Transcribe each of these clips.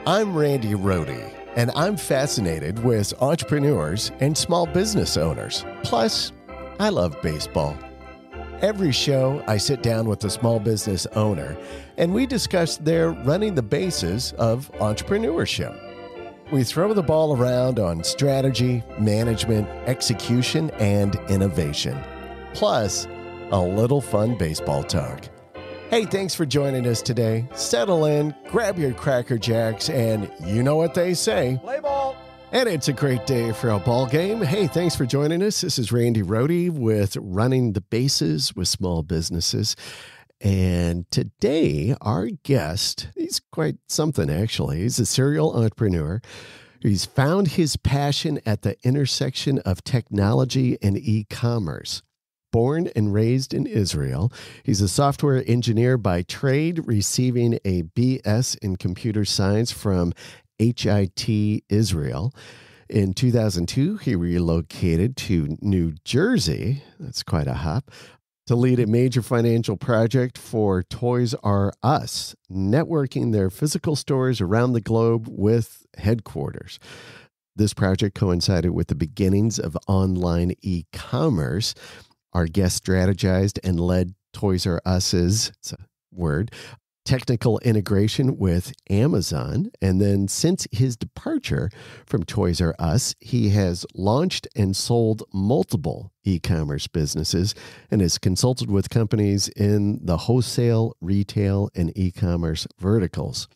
I'm Randy Rohde, and I'm fascinated with entrepreneurs and small business owners. Plus, I love baseball. Every show, I sit down with a small business owner, and we discuss their running the bases of entrepreneurship. We throw the ball around on strategy, management, execution, and innovation. Plus, a little fun baseball talk. Hey, thanks for joining us today. Settle in, grab your Cracker Jacks, and you know what they say. Play ball. And it's a great day for a ball game. Hey, thanks for joining us. This is Randy Rohde with Running the Bases with Small Businesses. And today, our guest, he's quite something, actually. He's a serial entrepreneur. He's found his passion at the intersection of technology and e-commerce. Born and raised in Israel, he's a software engineer by trade, receiving a BS in computer science from HIT Israel. In 2002, he relocated to New Jersey. That's quite a hop. To lead a major financial project for Toys R Us, networking their physical stores around the globe with headquarters. This project coincided with the beginnings of online e-commerce. Our guest strategized and led Toys R Us's, it's a word, technical integration with Amazon. And then since his departure from Toys R Us, he has launched and sold multiple e-commerce businesses and has consulted with companies in the wholesale, retail, and e-commerce verticals.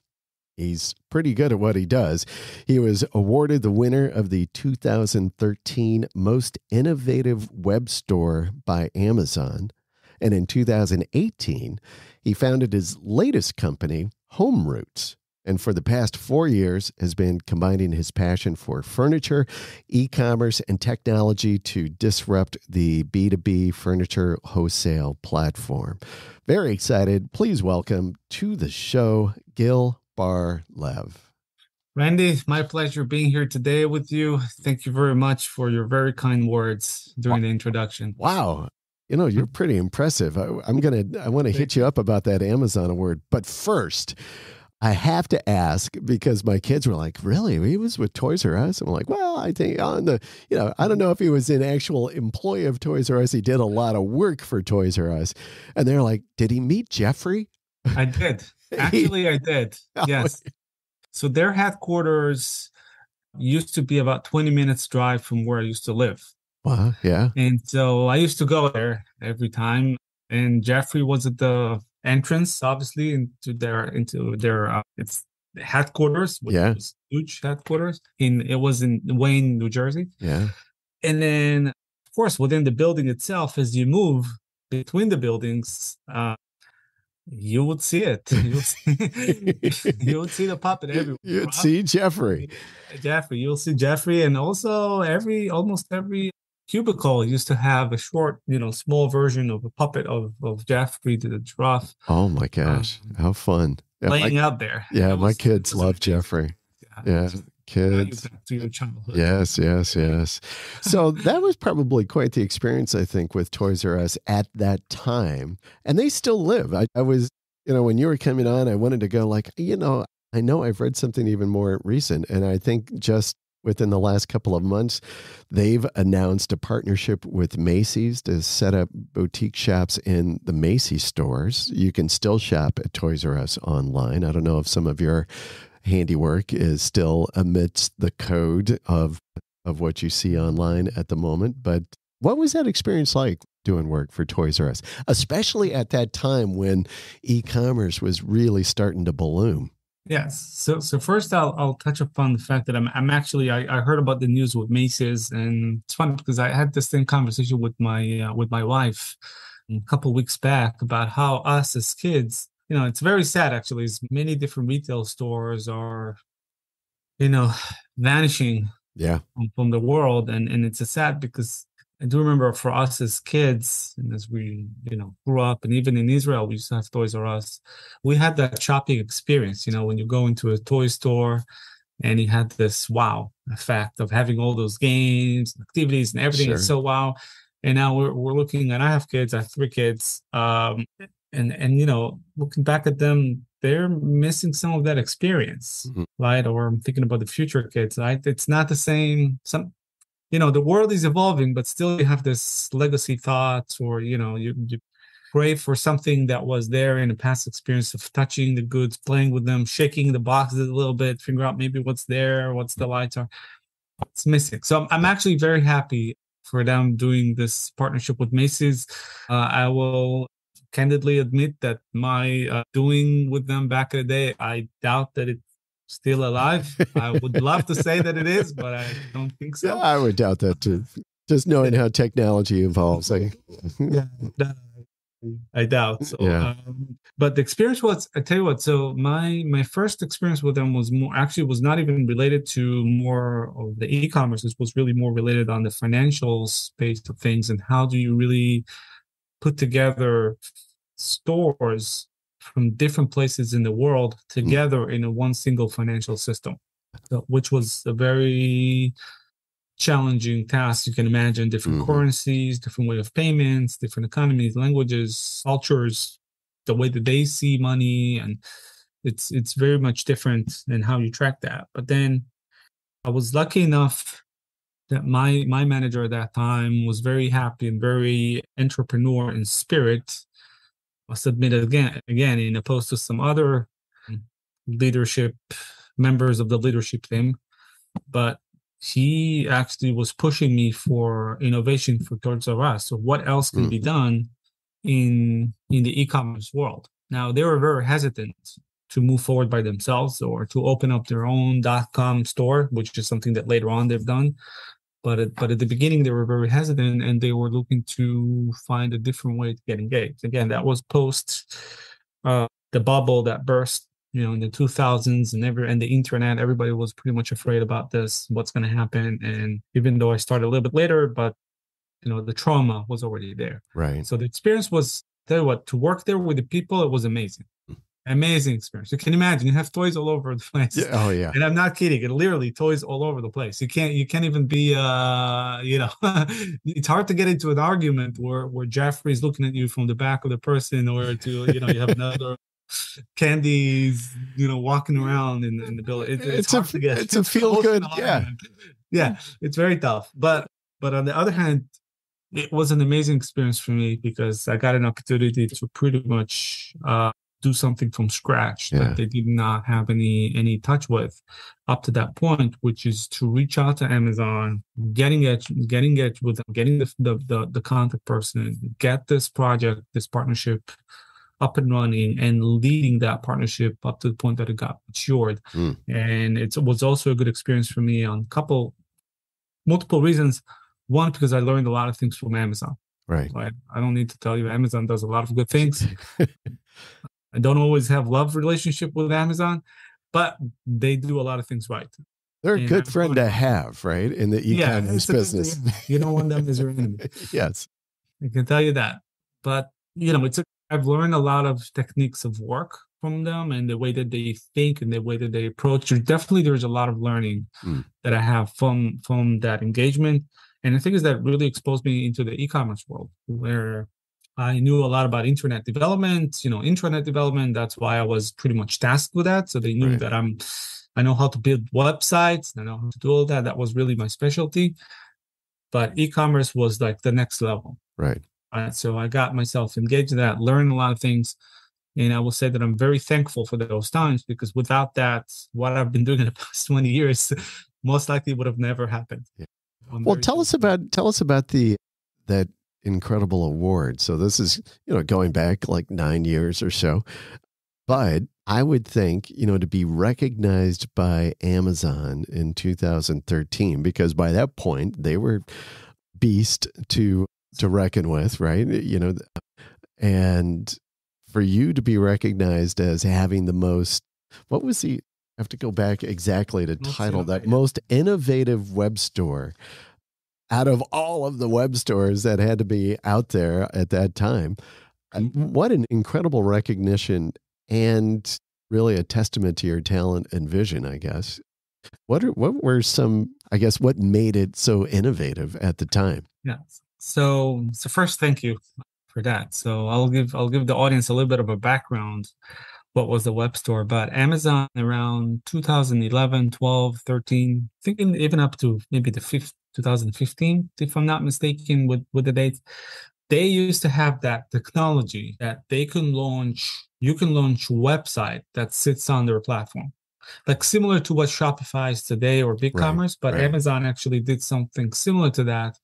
He's pretty good at what he does. He was awarded the winner of the 2013 Most Innovative Web Store by Amazon. And in 2018, he founded his latest company, HomeRoots. And for the past 4 years has been combining his passion for furniture, e-commerce, and technology to disrupt the B2B furniture wholesale platform. Very excited. Please welcome to the show, Gil Bar-Lev. Randy, my pleasure being here today with you. Thank you very much for your very kind words during the introduction. Wow. You know, you're pretty impressive. I want to hit you up about that Amazon award. But first, I have to ask, because my kids were like, really? He was with Toys R Us? And I'm like, well, I think I don't know if he was an actual employee of Toys R Us. He did a lot of work for Toys R Us. And they're like, did he meet Jeffrey? I did. Actually, I did. Yes. So their headquarters used to be about 20 minutes drive from where I used to live. Wow. Yeah. And so I used to go there every time. And Jeffrey was at the entrance, obviously, into their it's headquarters, which was huge headquarters. It was in Wayne, New Jersey. Yeah. And then, of course, within the building itself, as you move between the buildings, you would see it. You would see the puppet everywhere. You'd see Jeffrey. You'll see Jeffrey, and also almost every cubicle used to have a short, small version of a puppet of Jeffrey the giraffe. Oh my gosh, how fun! Playing out there. Yeah, my kids love Jeffrey. Yeah. Kids. To your childhood. Yes. So that was probably quite the experience, I think, with Toys R Us at that time. And they still live. I was, when you were coming on, I wanted to go like, I know I've read something even more recent. And I think just within the last couple of months, they've announced a partnership with Macy's to set up boutique shops in the Macy's stores. You can still shop at Toys R Us online. I don't know if some of your handiwork is still amidst the code of what you see online at the moment. But what was that experience like doing work for Toys R Us, especially at that time when e-commerce was really starting to balloon? Yes. So first I'll touch upon the fact that I'm actually, I heard about the news with Macy's, and it's funny because I had this same conversation with my wife a couple of weeks back about how us as kids, it's very sad, actually. Many different retail stores are, vanishing from the world. And it's a sad, because I do remember for us as kids, and as we, grew up, and even in Israel, we used to have Toys R Us. We had that shopping experience, when you go into a toy store and you had this wow effect of having all those games, activities, and everything. Sure. Is so wow. And now we're looking, and I have kids. I have 3 kids. And looking back at them, they're missing some of that experience, Mhm. right? Or I'm thinking about the future kids, right? It's not the same. The world is evolving, but still you have this legacy thoughts, or you pray for something that was there in a past experience of touching the goods, playing with them, shaking the boxes a little bit, figure out maybe what's there, what's the lights are. It's missing. So I'm actually very happy for them doing this partnership with Macy's. I will candidly admit that my doing with them back in the day, I doubt that it's still alive. I would love to say that it is, but I don't think Yeah, so. I would doubt that too. Just knowing how technology evolves. Yeah, I doubt so. Yeah. But the experience was, I tell you what. So my first experience with them was was not even related to more of the e-commerce. It was really more related on the financial space of things, and how do you really put together stores from different places in the world together in a one single financial system, which was a very challenging task. You can imagine different currencies, different way of payments, different economies, languages, cultures, the way that they see money, and it's very much different in how you track that. But then I was lucky enough that my manager at that time was very happy and very entrepreneur in spirit. I submit again in opposed to some other leadership members of the leadership team, but he actually was pushing me for innovation for Toys R Us. So what else can be done in the e-commerce world? Now they were very hesitant to move forward by themselves or to open up their own .com store, which is something that later on they've done. But at the beginning they were very hesitant, and they were looking to find a different way to get engaged. Again, that was post the bubble that burst in the 2000s, and the internet. Everybody was pretty much afraid about this, what's going to happen. And even though I started a little bit later, but the trauma was already there. Right. So the experience was, tell you what, to work there with the people, it was amazing experience. You can imagine, you have toys all over the place. Yeah. Oh yeah. And I'm not kidding, it literally toys all over the place. You can't even be it's hard to get into an argument where Jeffrey's looking at you from the back of the person, or to you have another candies, walking around in the building. It's hard to get. It's a feel good. Yeah, it's very tough. But on the other hand, it was an amazing experience for me, because I got an opportunity to pretty much do something from scratch that they did not have any touch with up to that point, which is to reach out to Amazon, getting it with them, getting the contact person, get this partnership up and running, and leading that partnership up to the point that it got matured. And it was also a good experience for me on multiple reasons. One, because I learned a lot of things from Amazon. Right. I don't need to tell you, Amazon does a lot of good things. I don't always have love relationship with Amazon, but they do a lot of things right. They're a good friend to have, right? In the e-commerce business. You don't want them as your enemy. Yes. I can tell you that. But, I've learned a lot of techniques of work from them, and the way that they think and the way that they approach. There's a lot of learning that I have from that engagement. And the thing is that really exposed me into the e-commerce world, where I knew a lot about internet development, intranet development. That's why I was pretty much tasked with that. So they knew that I know how to build websites. I know how to do all that. That was really my specialty. But e-commerce was like the next level. Right. So I got myself engaged in that, learned a lot of things. And I will say that I'm very thankful for those times, because without that, what I've been doing in the past 20 years most likely would have never happened. Yeah. Well, tell us about that incredible award. So this is, going back like 9 years or so. But I would think, to be recognized by Amazon in 2013, because by that point they were beast to reckon with, right? And for you to be recognized as having the most, what was I have to go back exactly to title that, most innovative web store out of all of the web stores that had to be out there at that time. What an incredible recognition, and really a testament to your talent and vision, I guess. What were some, I guess, what made it so innovative at the time? Yeah. So first, thank you for that. So I'll give the audience a little bit of a background. What was the web store? But Amazon around 2011, 12, 13, thinking even up to maybe the 2015, if I'm not mistaken with the dates, they used to have that technology that you can launch a website that sits on their platform. Like similar to what Shopify is today or Right. BigCommerce, but Right. Amazon actually did something similar to that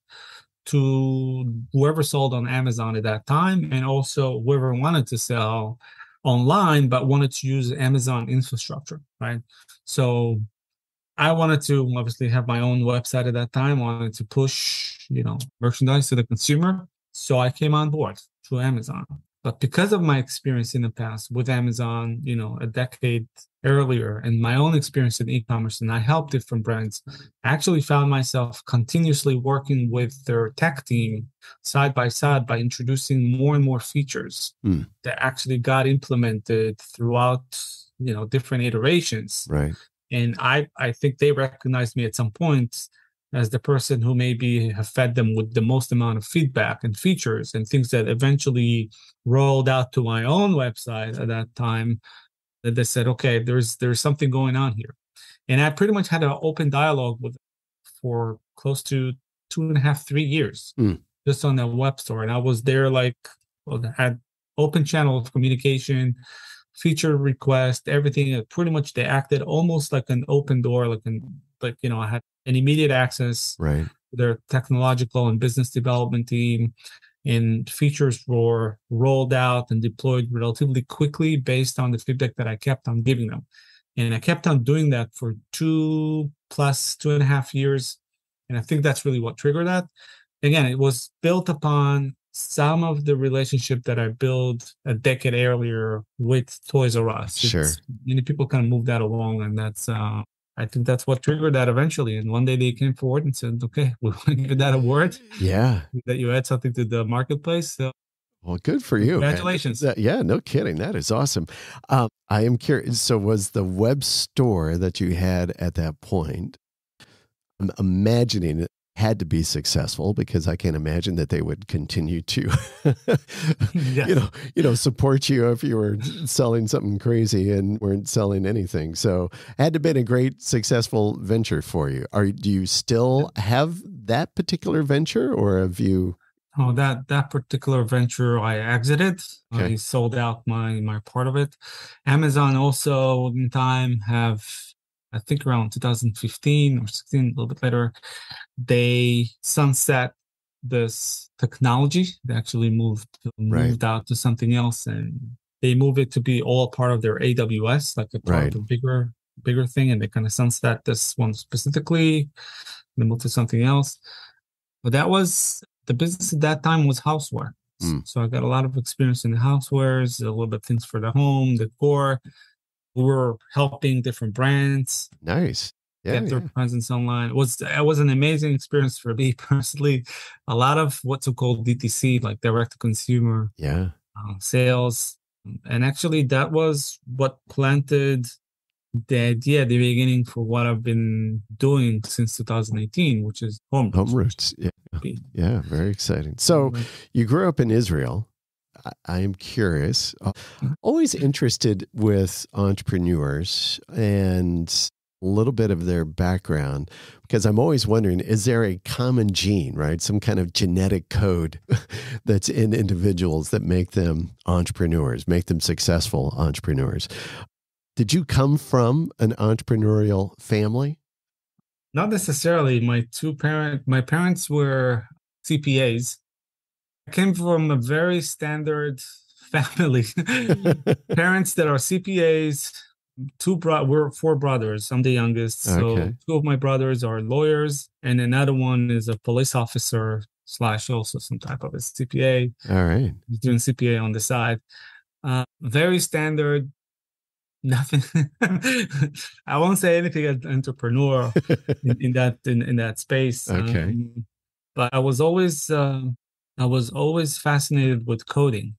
to whoever sold on Amazon at that time, and also whoever wanted to sell online but wanted to use Amazon infrastructure, right? So I wanted to obviously have my own website at that time, wanted to push, merchandise to the consumer. So I came on board through Amazon. But because of my experience in the past with Amazon, a decade earlier, and my own experience in e-commerce, and I helped different brands, I actually found myself continuously working with their tech team side by side by introducing more and more features that actually got implemented throughout, different iterations. Right. And I think they recognized me at some point as the person who maybe have fed them with the most amount of feedback and features and things that eventually rolled out to my own website at that time, that they said, okay, there's something going on here. And I pretty much had an open dialogue with them for close to 2.5, 3 years just on that web store. And I was there had open channel of communication, feature request, everything. Pretty much they acted almost like an open door, I had an immediate access Right. to their technological and business development team, and features were rolled out and deployed relatively quickly based on the feedback that I kept on giving them. And I kept on doing that for 2.5 years. And I think that's really what triggered that. Again, it was built upon some of the relationship that I built a decade earlier with Toys R Us. Sure. Many people kind of moved that along, and that's I think that's what triggered that eventually. And one day they came forward and said, "Okay, we want to give that award. Yeah. That you add something to the marketplace." So, well, good for you. Congratulations. Yeah, no kidding. That is awesome. I am curious. So was the web store that you had at that point, I'm imagining it had to be successful, because I can't imagine that they would continue to, Yes. support you if you were selling something crazy and weren't selling anything. So it had to have been a great, successful venture for you. Do you still have that particular venture, or have you? Oh, that particular venture I exited. Okay. I sold out my part of it. Amazon also in time have, I think around 2015 or 16, a little bit later, they sunset this technology. They actually moved Right. out to something else, and they move it to be all part of their AWS, like a part Right. of a bigger thing. And they kind of sunset this one specifically, they moved to something else. But that was the business at that time was houseware. So I got a lot of experience in the housewares, a little bit of things for the home, decor. We were helping different brands Nice. Yeah. get their presence online. It was an amazing experience for me personally. A lot of what's called DTC, like direct to consumer sales. And actually that was what planted the idea at the beginning for what I've been doing since 2018, which is HomeRoots. Yeah. Yeah. Very exciting. So you grew up in Israel. I am curious, always interested with entrepreneurs and a little bit of their background, because I'm always wondering, is there a common gene, right? Some kind of genetic code that's in individuals that make them entrepreneurs, make them successful entrepreneurs. Did you come from an entrepreneurial family? Not necessarily. My parents were CPAs. I came from a very standard family. Parents that are CPAs. We're four brothers. I'm the youngest. So Okay. two of my brothers are lawyers, and another one is a police officer / also some type of a CPA. All right. He's doing CPA on the side. Very standard. Nothing. I won't say anything as an entrepreneur in that space. Okay. But I was always fascinated with coding,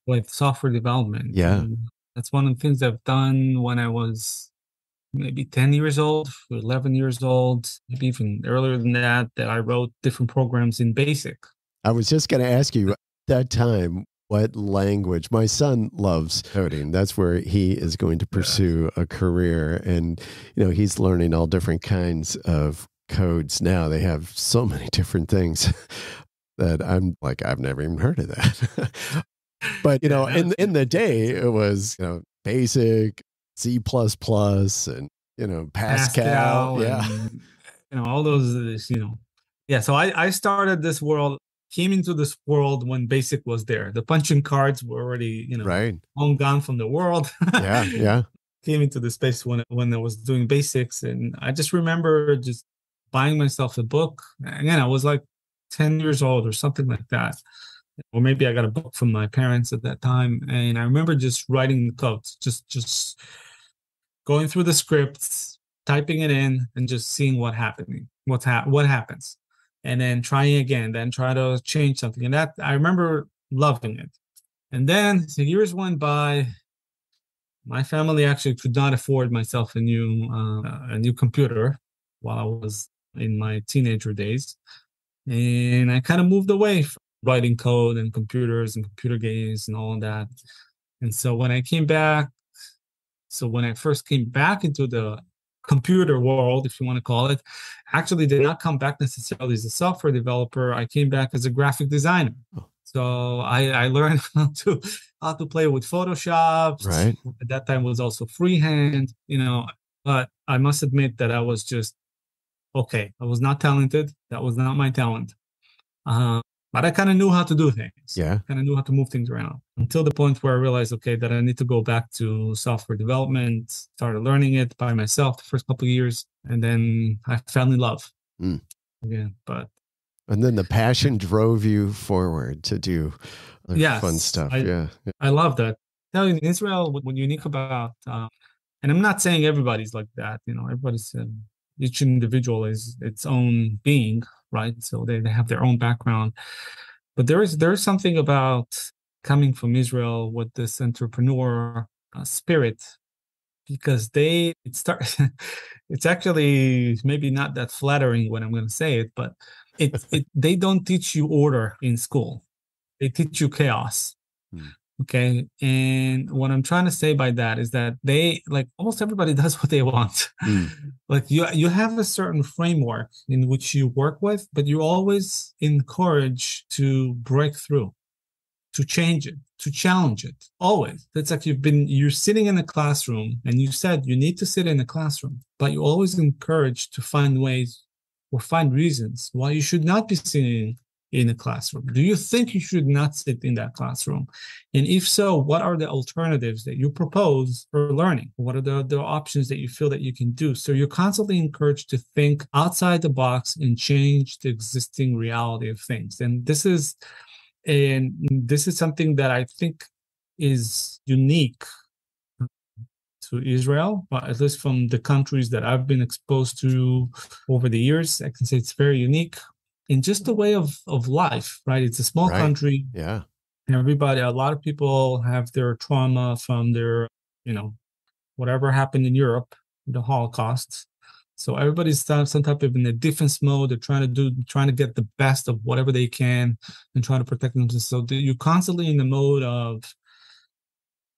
with software development. Yeah. And that's one of the things I've done when I was maybe 10 years old, 11 years old, maybe even earlier than that I wrote different programs in BASIC. I was just going to ask you, that time, what language? My son loves coding. That's where he is going to pursue a career. And, he's learning all different kinds of codes now. They have so many different things that I'm like, I've never even heard of that. But, in the day, it was, basic, C++, and, Pascal. Yeah. And, all those, Yeah, so I started this world, came into this world when BASIC was there. The punching cards were already, right. long gone from the world. Yeah. Came into the space when I was doing basics. And I just remember just buying myself a book. Again, I was like 10 years old or something like that. Or maybe I got a book from my parents at that time. And I remember just writing the codes, just going through the scripts, typing it in, and just seeing what happens. And then trying again, then try to change something. And that, I remember loving it. And then the years went by. My family actually could not afford myself a new computer while I was in my teenager days. And I kind of moved away from writing code and computers and computer games and all of that. And so when I first came back into the computer world, if you want to call it, actually did not come back necessarily as a software developer. I came back as a graphic designer. So I learned how to play with Photoshop. Right. At that time was also freehand, but I must admit that I was just okay. I was not talented. That was not my talent. But I kind of knew how to do things. Yeah. Kind of knew how to move things around until the point where I realized, okay, that I need to go back to software development, started learning it by myself the first couple of years. And then I fell in love again. And then the passion drove you forward to do fun stuff. I love that. Now in Israel, what's unique about, and I'm not saying everybody's like that, everybody's, each individual is its own being, right? So they have their own background. But there is something about coming from Israel with this entrepreneur spirit, because it's actually maybe not that flattering when I'm going to say it, but they don't teach you order in school. They teach you chaos. Okay. And what I'm trying to say by that is that almost everybody does what they want. Like you have a certain framework in which you work with, but you're always encouraged to break through, to change it, to challenge it. Always. It's like you're sitting in a classroom and you said you need to sit in a classroom, but you're always encouraged to find ways or find reasons why you should not be sitting in a classroom. Do you think you should not sit in that classroom? And if so, what are the alternatives that you propose for learning? What are the options that you feel that you can do? So you're constantly encouraged to think outside the box and change the existing reality of things. And this is something that I think is unique to Israel, but at least from the countries that I've been exposed to over the years, I can say it's very unique in just the way of life, right? It's a small country. Yeah. And a lot of people have their trauma from their, whatever happened in Europe, the Holocaust. So everybody's some type of in a defense mode. They're trying to get the best of whatever they can and trying to protect themselves. So you're constantly in the mode of,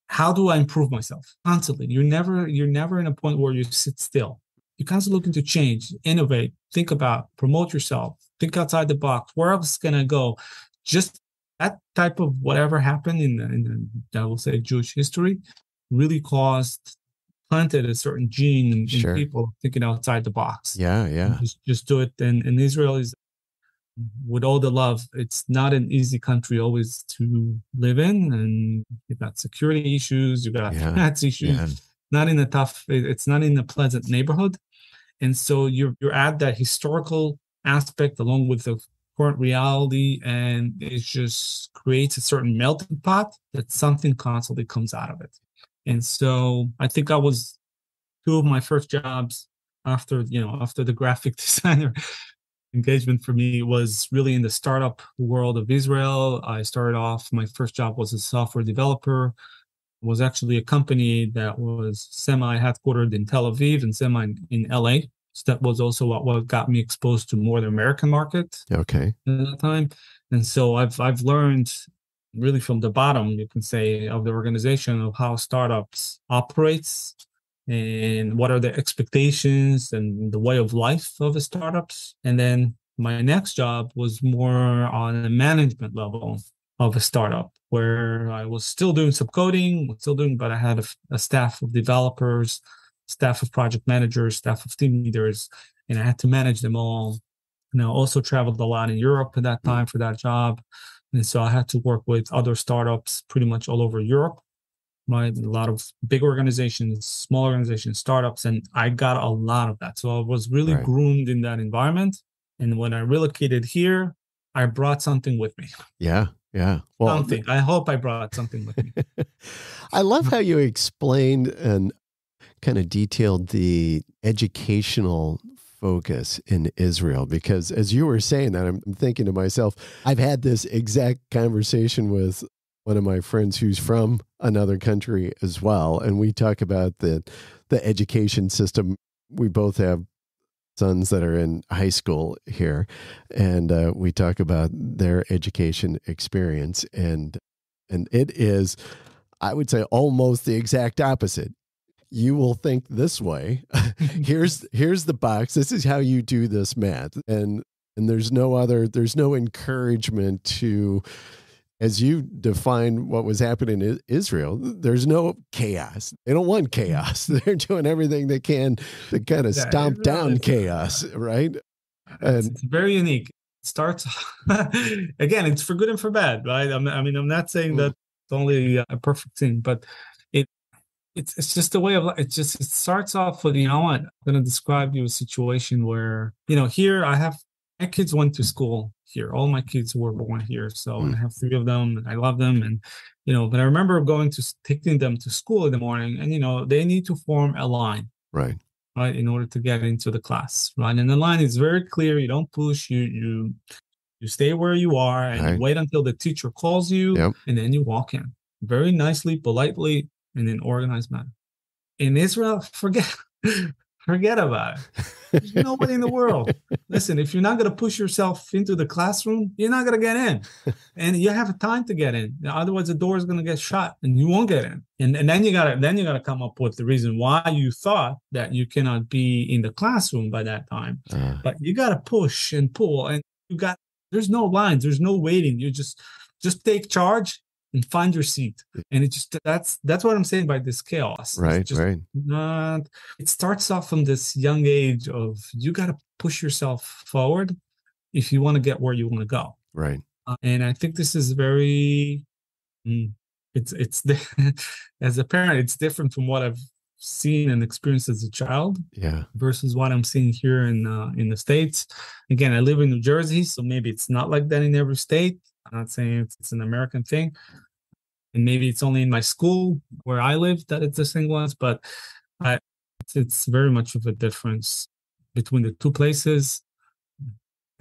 how do I improve myself? Constantly. You're never in a point where you sit still. You're constantly looking to change, innovate, think about, promote yourself, think outside the box. Where else can I go? Just that type of whatever happened in I will say Jewish history really planted a certain gene in people thinking outside the box. Yeah. Just do it. And Israel is, with all the love, it's not an easy country always to live in, and you've got security issues, you've got finance issues. It's not in a pleasant neighborhood. And so you're at that historical aspect along with the current reality, and it just creates a certain melting pot that something constantly comes out of it. And so I think I was two of my first jobs after the graphic designer engagement for me was really in the startup world of Israel. I started off, my first job was a software developer. It was actually a company that was semi-headquartered in Tel Aviv and semi in LA. So that was also what got me exposed to more the American market. Okay. At that time. And so I've learned really from the bottom, you can say, of the organization of how startups operates and what are the expectations and the way of life of the startups. And then my next job was more on a management level of a startup where I was still doing some coding, but I had a staff of developers, staff of project managers, staff of team leaders, and I had to manage them all. And I also traveled a lot in Europe at that time for that job. And so I had to work with other startups pretty much all over Europe, right? A lot of big organizations, small organizations, startups, and I got a lot of that. So I was really Right. groomed in that environment. And when I relocated here, I brought something with me. Yeah. Yeah. Well, Something. I hope I brought something with me. I love how you explained and kind of detailed the educational focus in Israel, because as you were saying that, I'm thinking to myself, I've had this exact conversation with one of my friends who's from another country as well. And we talk about the education system. We both have sons that are in high school here, and we talk about their education experience. And it is, I would say, almost the exact opposite. You will think this way. here's the box. This is how you do this math. And there's no encouragement to, as you define what was happening in Israel, there's no chaos. They don't want chaos. They're doing everything they can to kind of stomp down chaos, right? It's very unique. It starts, again, it's for good and for bad, right? I'm not saying that it's only a perfect thing, but it's just a way of life. It starts off with, I'm going to describe you a situation where, here my kids went to school here. All my kids were born here. So I have 3 of them and I love them. And, but I remember taking them to school in the morning and, they need to form a line. Right. Right. In order to get into the class. Right. And the line is very clear. You don't push, you stay where you are and you wait until the teacher calls you and then you walk in very nicely, politely, in an organized manner. In Israel, forget about it. There's nobody in the world. Listen, if you're not going to push yourself into the classroom, you're not going to get in. And you have time to get in. Otherwise, the door is going to get shut and you won't get in. And then you gotta come up with the reason why you thought that you cannot be in the classroom by that time. But you got to push and pull, and there's no lines, there's no waiting. You just take charge and find your seat. And that's what I'm saying by this chaos. Right. It starts off from this young age of you got to push yourself forward if you want to get where you want to go. Right. And I think this is very, it's as a parent, it's different from what I've seen and experienced as a child. Yeah. Versus what I'm seeing here in the States. Again, I live in New Jersey, so maybe it's not like that in every state. I'm not saying it's an American thing. And maybe it's only in my school where I live that it's the same ones, but it's very much of a difference between the two places.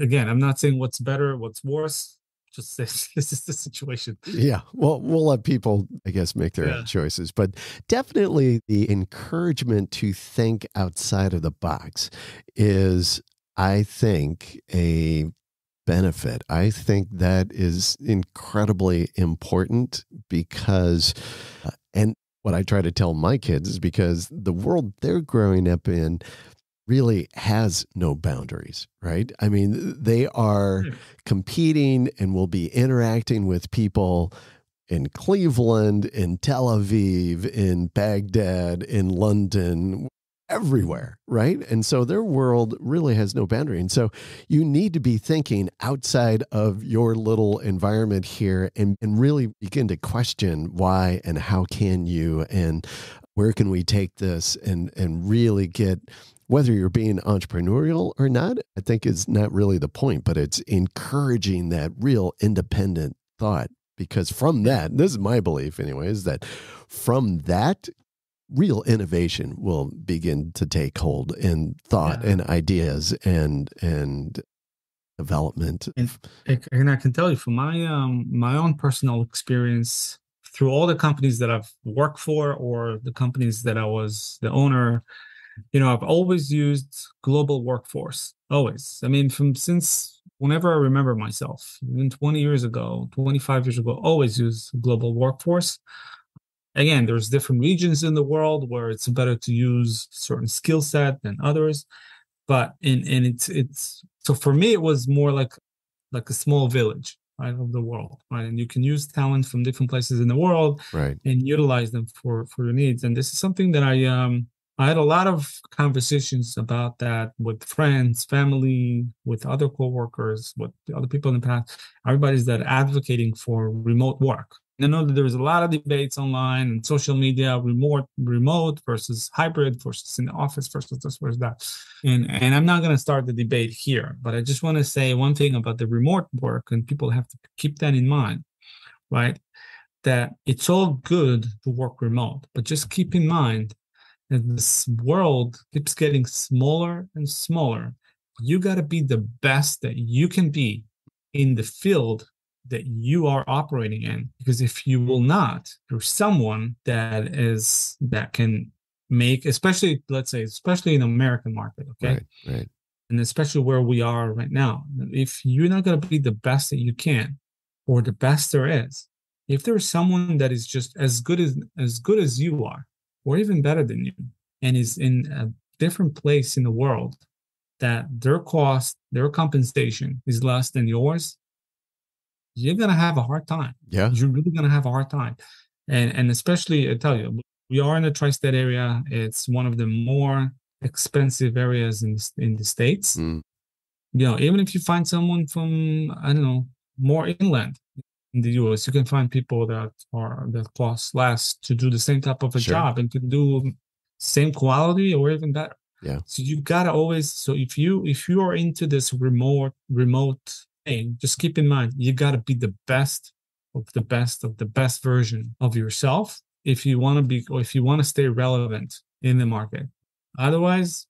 Again, I'm not saying what's better, what's worse. Just this is the situation. Yeah. Well, we'll let people, I guess, make their own choices, but definitely the encouragement to think outside of the box is, I think, a benefit. I think that is incredibly important because, and what I try to tell my kids is because the world they're growing up in really has no boundaries, right? I mean, they are competing and will be interacting with people in Cleveland, in Tel Aviv, in Baghdad, in London, everywhere, right? And so their world really has no boundary. And so you need to be thinking outside of your little environment here and really begin to question why and how can you and where can we take this and really get, whether you're being entrepreneurial or not, I think is not really the point, but it's encouraging that real independent thought. Because from that, this is my belief anyway, is that from that, real innovation will begin to take hold in thought and ideas and development. And I can tell you from my own personal experience through all the companies that I've worked for or the companies that I was the owner, I've always used global workforce. Always. I mean, since whenever I remember myself, even 20 years ago, 25 years ago, always use global workforce. Again, there's different regions in the world where it's better to use certain skill set than others. But it's so for me, it was more like a small village, right, of the world, right? And you can use talent from different places in the world, Right. and utilize them for your needs. And this is something that I had a lot of conversations about that with friends, family, with other coworkers, with other people in the past. Everybody's that advocating for remote work. I know that there's a lot of debates online and social media, remote versus hybrid versus in the office versus this versus that. And I'm not going to start the debate here, but I just want to say one thing about the remote work, and people have to keep that in mind, right? That it's all good to work remote, but just keep in mind that this world keeps getting smaller and smaller. You got to be the best that you can be in the field that you are operating in, because if you will not, there's someone that can make, especially, let's say, especially in the American market, okay, Right. and especially where we are right now, if you're not going to be the best that you can or the best there is, if there's someone that is just as good as you are or even better than you and is in a different place in the world, that their cost, their compensation is less than yours, you're going to have a hard time. Yeah. You're really going to have a hard time. And especially, I tell you, we are in the tri-state area. It's one of the more expensive areas in the States. Mm. Even if you find someone from, I don't know, more inland in the US, you can find people that cost less to do the same type of a job and can do same quality or even better. Yeah. So you gotta always, so if you are into this remote thing, just keep in mind you gotta be the best of the best of the best version of yourself if you want to be, or if you want to stay relevant in the market. Otherwise,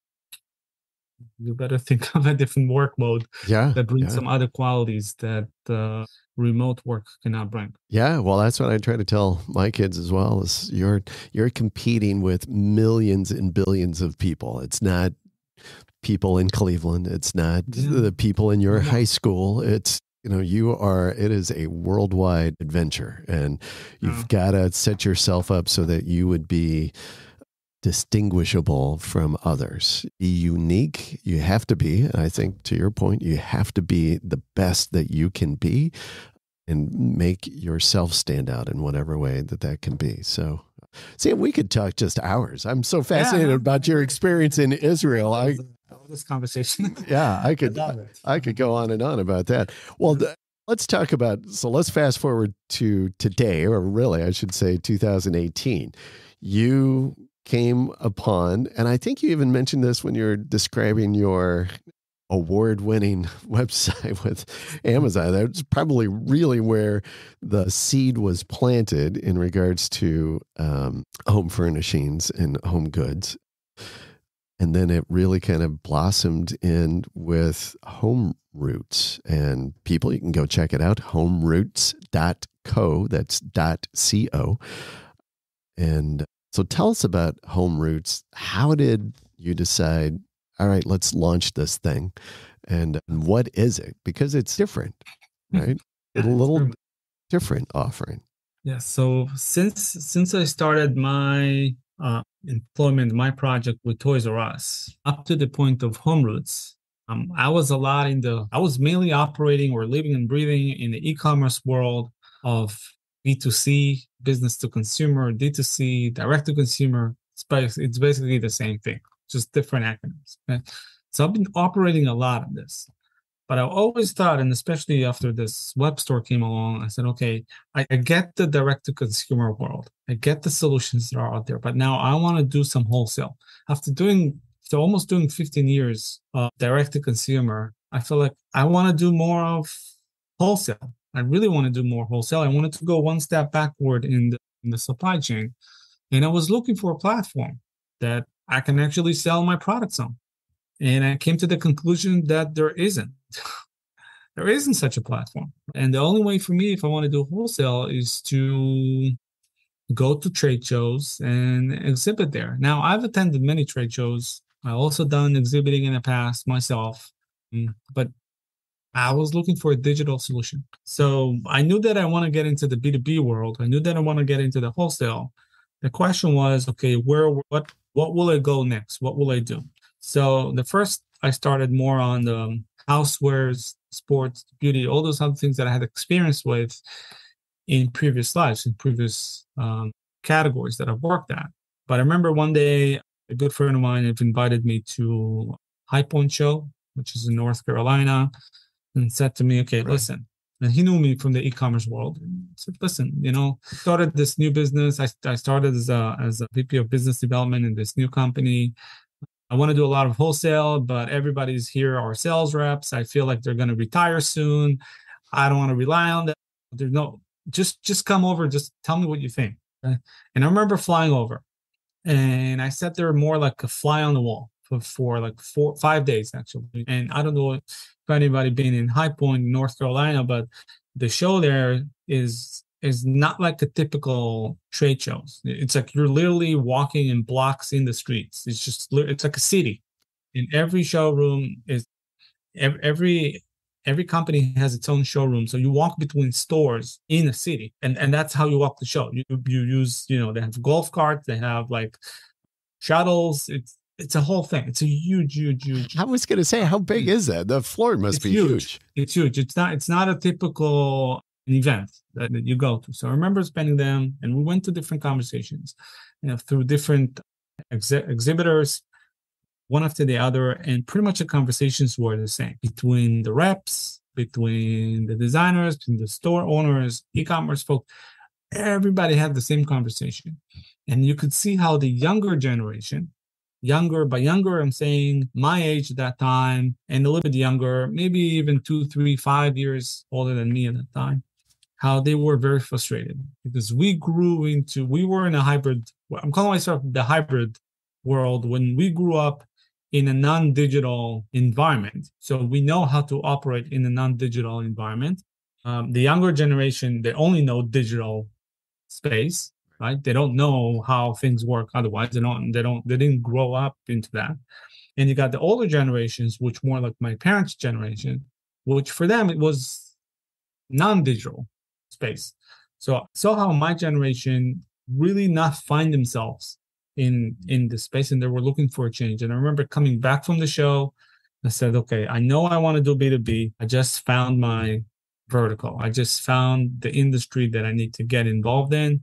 you better think of a different work mode that brings some other qualities that remote work cannot bring. Yeah, well, that's what I try to tell my kids as well. Is you're competing with millions and billions of people. It's not people in Cleveland. It's not the people in your high school. It's it is a worldwide adventure, and you've got to set yourself up so that you would be distinguishable from others. Be unique. You have to be. And I think, to your point, you have to be the best that you can be and make yourself stand out in whatever way that can be. So, see, we could talk just hours. I'm so fascinated about your experience in Israel. I love this conversation. Yeah, I could go on and on about that. Well, let's talk about, so let's fast forward to today, or really, I should say 2018. You came upon, and I think you even mentioned this when you're describing your award-winning website with Amazon. That's probably really where the seed was planted in regards to home furnishings and home goods. And then it really kind of blossomed in with HomeRoots. And people, you can go check it out, homeroots.co. That's .co. And so tell us about HomeRoots. How did you decide, all right, let's launch this thing? And what is it? Because it's different, right? A little different offering. Yeah. So since I started my employment, my project with Toys R Us, up to the point of HomeRoots, I was mainly operating or living and breathing in the e-commerce world of B2C, business to consumer, D2C, direct to consumer. It's basically the same thing, just different acronyms. Okay? So I've been operating a lot of this. But I always thought, and especially after this web store came along, I said, okay, I get the direct-to-consumer world. I get the solutions that are out there, but now I want to do some wholesale. After almost doing 15 years of direct-to-consumer, I feel like I want to do more of wholesale. I really want to do more wholesale. I wanted to go one step backward in the supply chain. And I was looking for a platform that I can actually sell my products on. And I came to the conclusion that there isn't. There isn't such a platform. And the only way for me, if I want to do wholesale, is to go to trade shows and exhibit there. Now, I've attended many trade shows. I've also done exhibiting in the past myself. But I was looking for a digital solution. So I knew that I want to get into the B2B world. I knew that I want to get into the wholesale. The question was, okay, what will I go next? What will I do? So the first I started more on the housewares, sports, beauty, all those other things that I had experience with in previous lives, in previous categories that I've worked at. But I remember one day a good friend of mine had invited me to High Point Show, which is in North Carolina, and said to me, okay, listen. And he knew me from the e-commerce world. And said, listen, started this new business. I started as a VP of business development in this new company. I want to do a lot of wholesale, but everybody's here are sales reps. I feel like they're going to retire soon. I don't want to rely on them. There's no, just come over. Just tell me what you think. Okay? And I remember flying over, and I sat there more like a fly on the wall for like 5 days actually. And I don't know if anybody been in High Point, North Carolina, but the show there is not like a typical trade shows. It's like you're literally walking in blocks in the streets. It's like a city. In every showroom is every company has its own showroom. So you walk between stores in a city, and that's how you walk the show. You use, they have golf carts, they have like shuttles. It's a whole thing. It's a huge. I was going to say, how big is that? The floor must be huge. It's huge. It's not a typical event that you go to. So I remember spending them, and we went to different conversations, through different exhibitors, one after the other, and pretty much the conversations were the same between the reps, between the designers, between the store owners, e-commerce folks. Everybody had the same conversation, and you could see how the younger generation, by younger, I'm saying my age at that time, and a little bit younger, maybe even 2, 3, 5 years older than me at that time, how they were very frustrated because we were in a hybrid, I'm calling myself the hybrid world, when we grew up in a non-digital environment. So we know how to operate in a non-digital environment. The younger generation, they only know digital space, right? They don't know how things work otherwise. They didn't grow up into that. And you got the older generations, which more like my parents' generation, which for them it was non-digital space. So how my generation really not find themselves in the space, and they were looking for a change. And I remember coming back from the show, I said, okay, I know I want to do B2B. I just found my vertical. I just found the industry that I need to get involved in.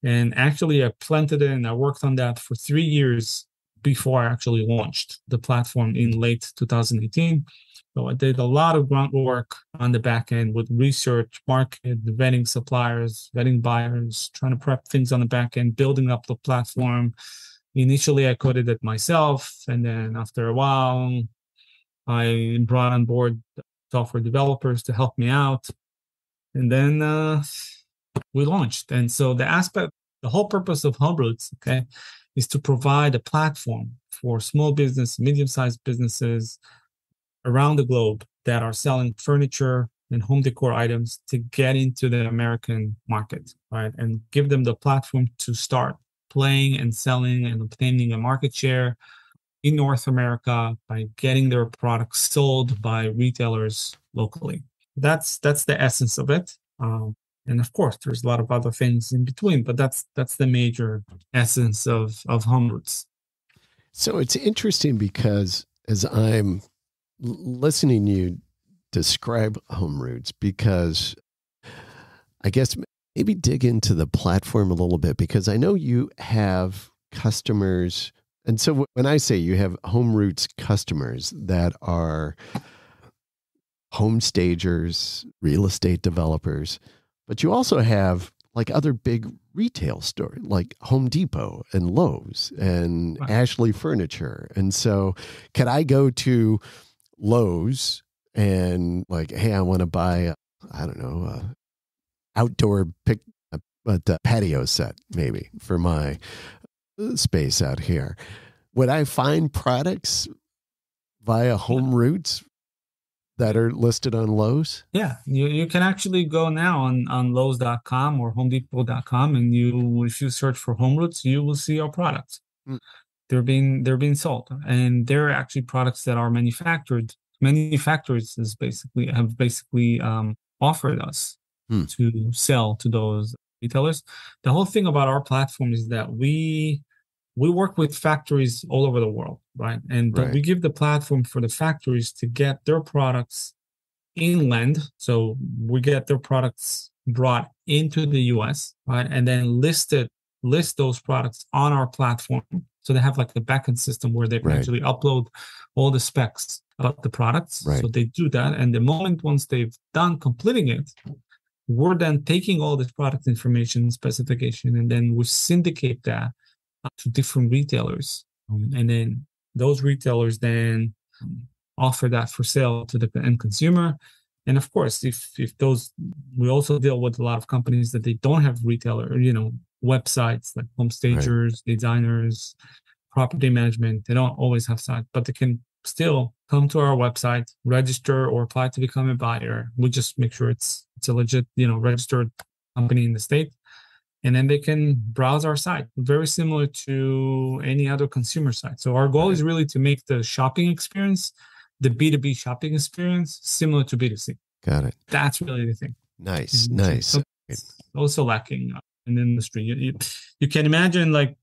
And actually, I planted it and I worked on that for 3 years before I actually launched the platform in late 2018. So I did a lot of groundwork on the back end with research, market, vetting suppliers, vetting buyers, trying to prep things on the back end, building up the platform. Initially, I coded it myself. And then after a while, I brought on board software developers to help me out. And then we launched. And so the whole purpose of HomeRoots, okay, is to provide a platform for small business, medium-sized businesses around the globe that are selling furniture and home decor items to get into the American market, right? And give them the platform to start playing and selling and obtaining a market share in North America by getting their products sold by retailers locally. That's the essence of it. And of course, there's a lot of other things in between, but that's the major essence of HomeRoots. So it's interesting because as I'm listening to you describe HomeRoots, because I guess maybe dig into the platform a little bit, because I know you have customers. And so when I say you have HomeRoots customers that are home stagers, real estate developers, but you also have like other big retail stores like Home Depot and Lowe's and Ashley Furniture. And so could I go to Lowe's and like, hey, I want to buy, outdoor patio set maybe for my space out here. Would I find products via HomeRoots that are listed on Lowe's? Yeah, you can actually go now on Lowe's.com or HomeDepot.com, and if you search for HomeRoots, you will see our products. They're being sold, and they're actually products that are manufactured many factories have basically offered us to sell to those retailers. The whole thing about our platform is that we work with factories all over the world, right? And we give the platform for the factories to get their products inland. So we get their products brought into the US, right? And then list those products on our platform. So they have like the backend system where they can actually upload all the specs about the products. So they do that. And the moment once they've done completing it, we're then taking all this product information, specification, and then we syndicate that to different retailers. And then those retailers then offer that for sale to the end consumer. And of course, if those, we also deal with a lot of companies that they don't have retailer, websites like home stagers, designers, property management. They don't always have sites, but they can still come to our website, register or apply to become a buyer. We just make sure it's a legit, registered company in the state. And then they can browse our site, very similar to any other consumer site. So our goal is really to make the shopping experience, the B2B shopping experience, similar to B2C. Got it. That's really the thing. Nice. So it's also lacking in the industry. You can imagine like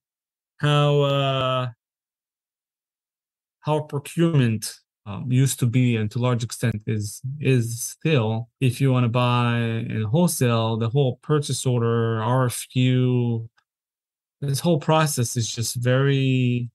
how procurement used to be, and to a large extent is still. If you want to buy in wholesale, the whole purchase order, RFQ, this whole process is just very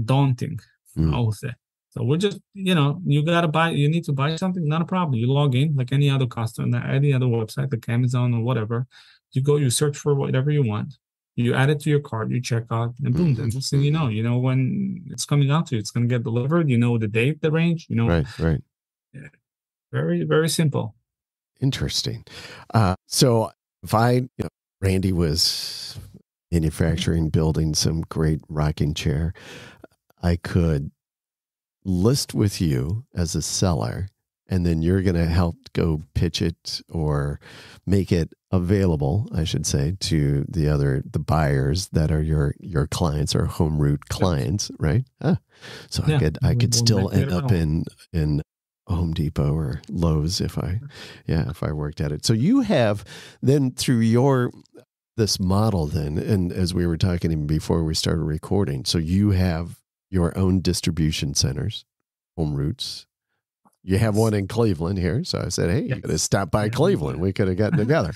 daunting, I would say. So we're just, you need to buy something, not a problem. You log in like any other customer, any other website, like Amazon or whatever. You go, you search for whatever you want. You add it to your cart, you check out, and boom, then just so you know when it's coming out to you, it's going to get delivered, the date, the range, Right. Yeah. Very, very simple. Interesting. So if Randy was manufacturing, building some great rocking chair, I could list with you as a seller, and then you're going to help go pitch it or make it available, I should say, to the buyers that are your clients or HomeRoot clients, right? So I could still end up in Home Depot or Lowe's if I worked at it. So you have then through this model then, and as we were talking even before we started recording, so you have your own distribution centers, HomeRoots. You have one in Cleveland here. So I said, hey, you got to stop by Cleveland. We could have gotten together.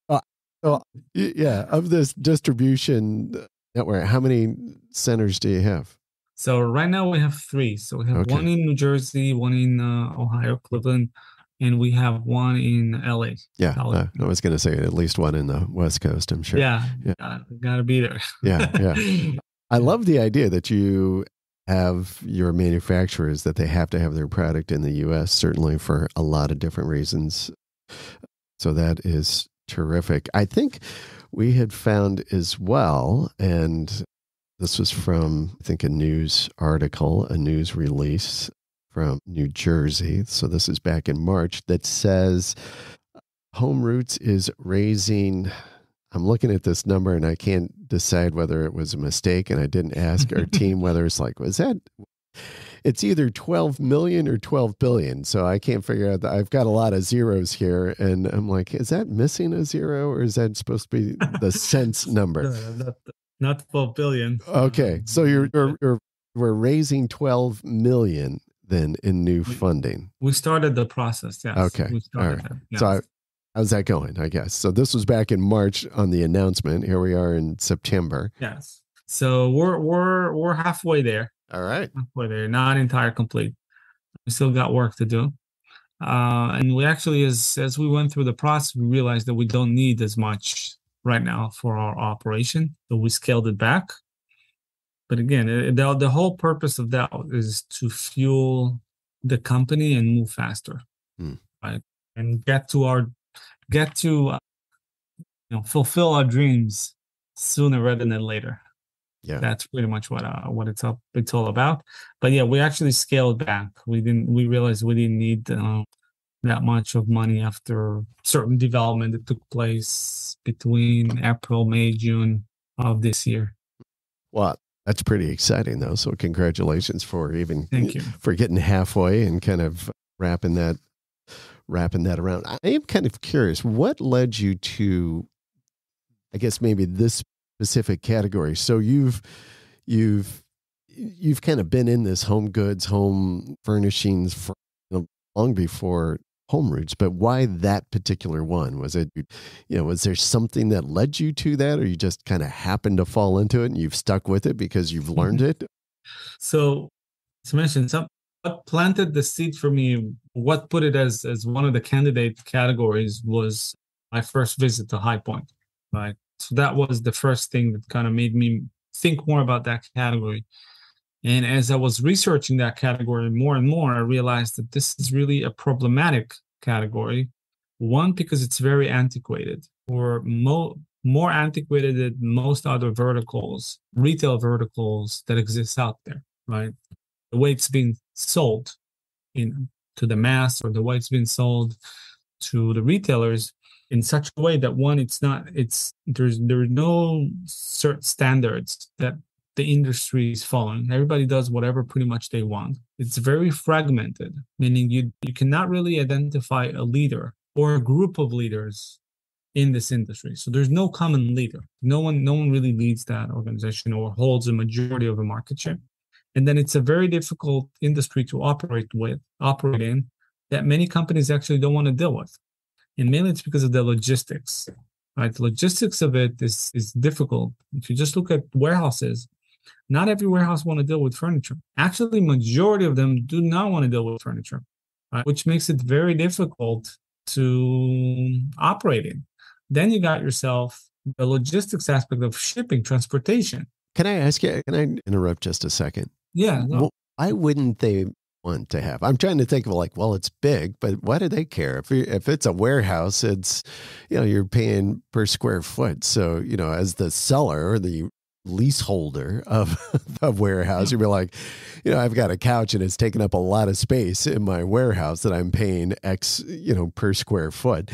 Of this distribution network, how many centers do you have? So right now we have 3. So we have one in New Jersey, one in Ohio, Cleveland, and we have one in LA. Yeah, I was going to say at least one in the West Coast, I'm sure. Yeah. Gotta be there. Yeah. I love the idea that you have your manufacturers, that they have to have their product in the U.S., certainly for a lot of different reasons. So that is terrific. I think we had found as well, and this was from, I think, a news article, a news release from New Jersey. So this is back in March, that says HomeRoots is raising, I'm looking at this number and I can't decide whether it was a mistake, and I didn't ask our team whether it's either 12 million or 12 billion. So I can't figure out I've got a lot of zeros here, and I'm like, is that missing a zero, or is that supposed to be the cents number? Not 12 billion. Okay. So we're raising 12 million then in new funding. We started the process. Yes. Okay. All right. Yes. So how's that going, I guess? So this was back in March on the announcement. Here we are in September. Yes. So we're halfway there. All right. Halfway there, not entire complete. We still got work to do. And we actually, as we went through the process, we realized that we don't need as much right now for our operation. So we scaled it back. But again, the whole purpose of that is to fuel the company and move faster, right? And fulfill our dreams sooner rather than later. Yeah, that's pretty much what it's all about. But yeah, we actually scaled back. We realized we didn't need that much of money after certain development that took place between April, May, June of this year. Well, That's pretty exciting, though. So congratulations for even Thank you. for getting halfway and kind of wrapping that around. I am kind of curious, what led you to, I guess, maybe this specific category? So you've kind of been in this home goods, home furnishings for long before HomeRoots, but why that particular one? Was it, was there something that led you to that, or you just kind of happened to fall into it and you've stuck with it because you've learned it? So, to mention, what planted the seed for me, what put it as one of the candidate categories was my first visit to High Point, right? So that was the first thing that kind of made me think more about that category. And as I was researching that category more and more, I realized that this is really a problematic category. One, because it's very antiquated, or more antiquated than most other verticals, retail verticals that exist out there, right? The way it's being sold to the mass, or the way it's being sold to the retailers in such a way that there's no certain standards that the industry is following. Everybody does whatever pretty much they want. It's very fragmented, meaning you cannot really identify a leader or a group of leaders in this industry. So there's no common leader. No one really leads that organization or holds a majority of the market share. And then it's a very difficult industry to operate in, that many companies actually don't want to deal with. And mainly it's because of the logistics, right? The logistics of it is difficult. If you just look at warehouses, not every warehouse want to deal with furniture. Actually, majority of them do not want to deal with furniture, right? Which makes it very difficult to operate in. Then you got yourself the logistics aspect of shipping, transportation. Can I ask you, can I interrupt just a second? Yeah. No. Well, why wouldn't they want to have? I'm trying to think of it's big, but why do they care? If it's a warehouse, it's, you're paying per square foot. So, as the seller or the leaseholder of a warehouse, you'd be like, I've got a couch and it's taking up a lot of space in my warehouse that I'm paying X, per square foot.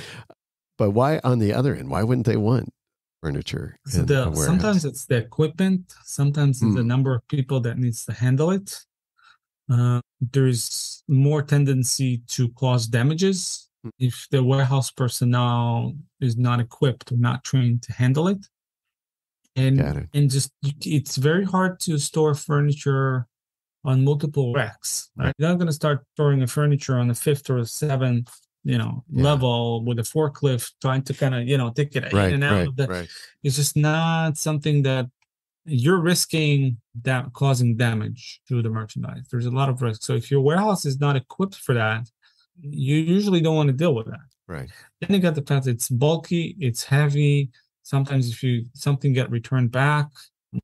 But why, on the other end, why wouldn't they want furniture? So sometimes it's the equipment, sometimes it's the number of people that needs to handle it. There's more tendency to cause damages if the warehouse personnel is not equipped or not trained to handle it. And just it's very hard to store furniture on multiple racks. Right? You're not going to start storing a furniture on the 5th or 7th, level with a forklift trying to kind of, take it in and out of the. Right. It's just not something that you're risking that causing damage to the merchandise. There's a lot of risk. So if your warehouse is not equipped for that, you usually don't want to deal with that. Right. Then you got the fact that it's bulky, it's heavy. Sometimes if something get returned back,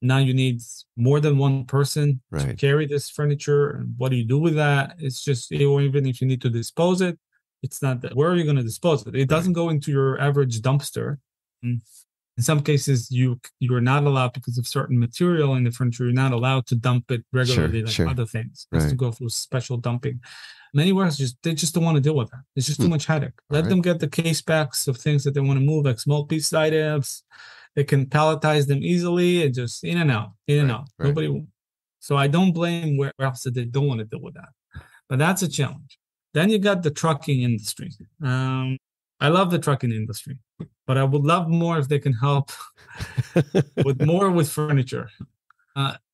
now you need more than one person to carry this furniture. And what do you do with that? It's just, or even if you need to dispose it, it's not that. Where are you going to dispose it? It doesn't go into your average dumpster. In some cases, you're not allowed, because of certain material in the furniture, you're not allowed to dump it regularly other things. It has to go through special dumping. Many warehouses, they just don't want to deal with that. It's just too much headache. Let them get the case packs of things that they want to move, like small piece items. They can palletize them easily and just in and out. Nobody. So I don't blame warehouses that they don't want to deal with that. But that's a challenge. Then you got the trucking industry. I love the trucking industry, but I would love more if they can help with furniture.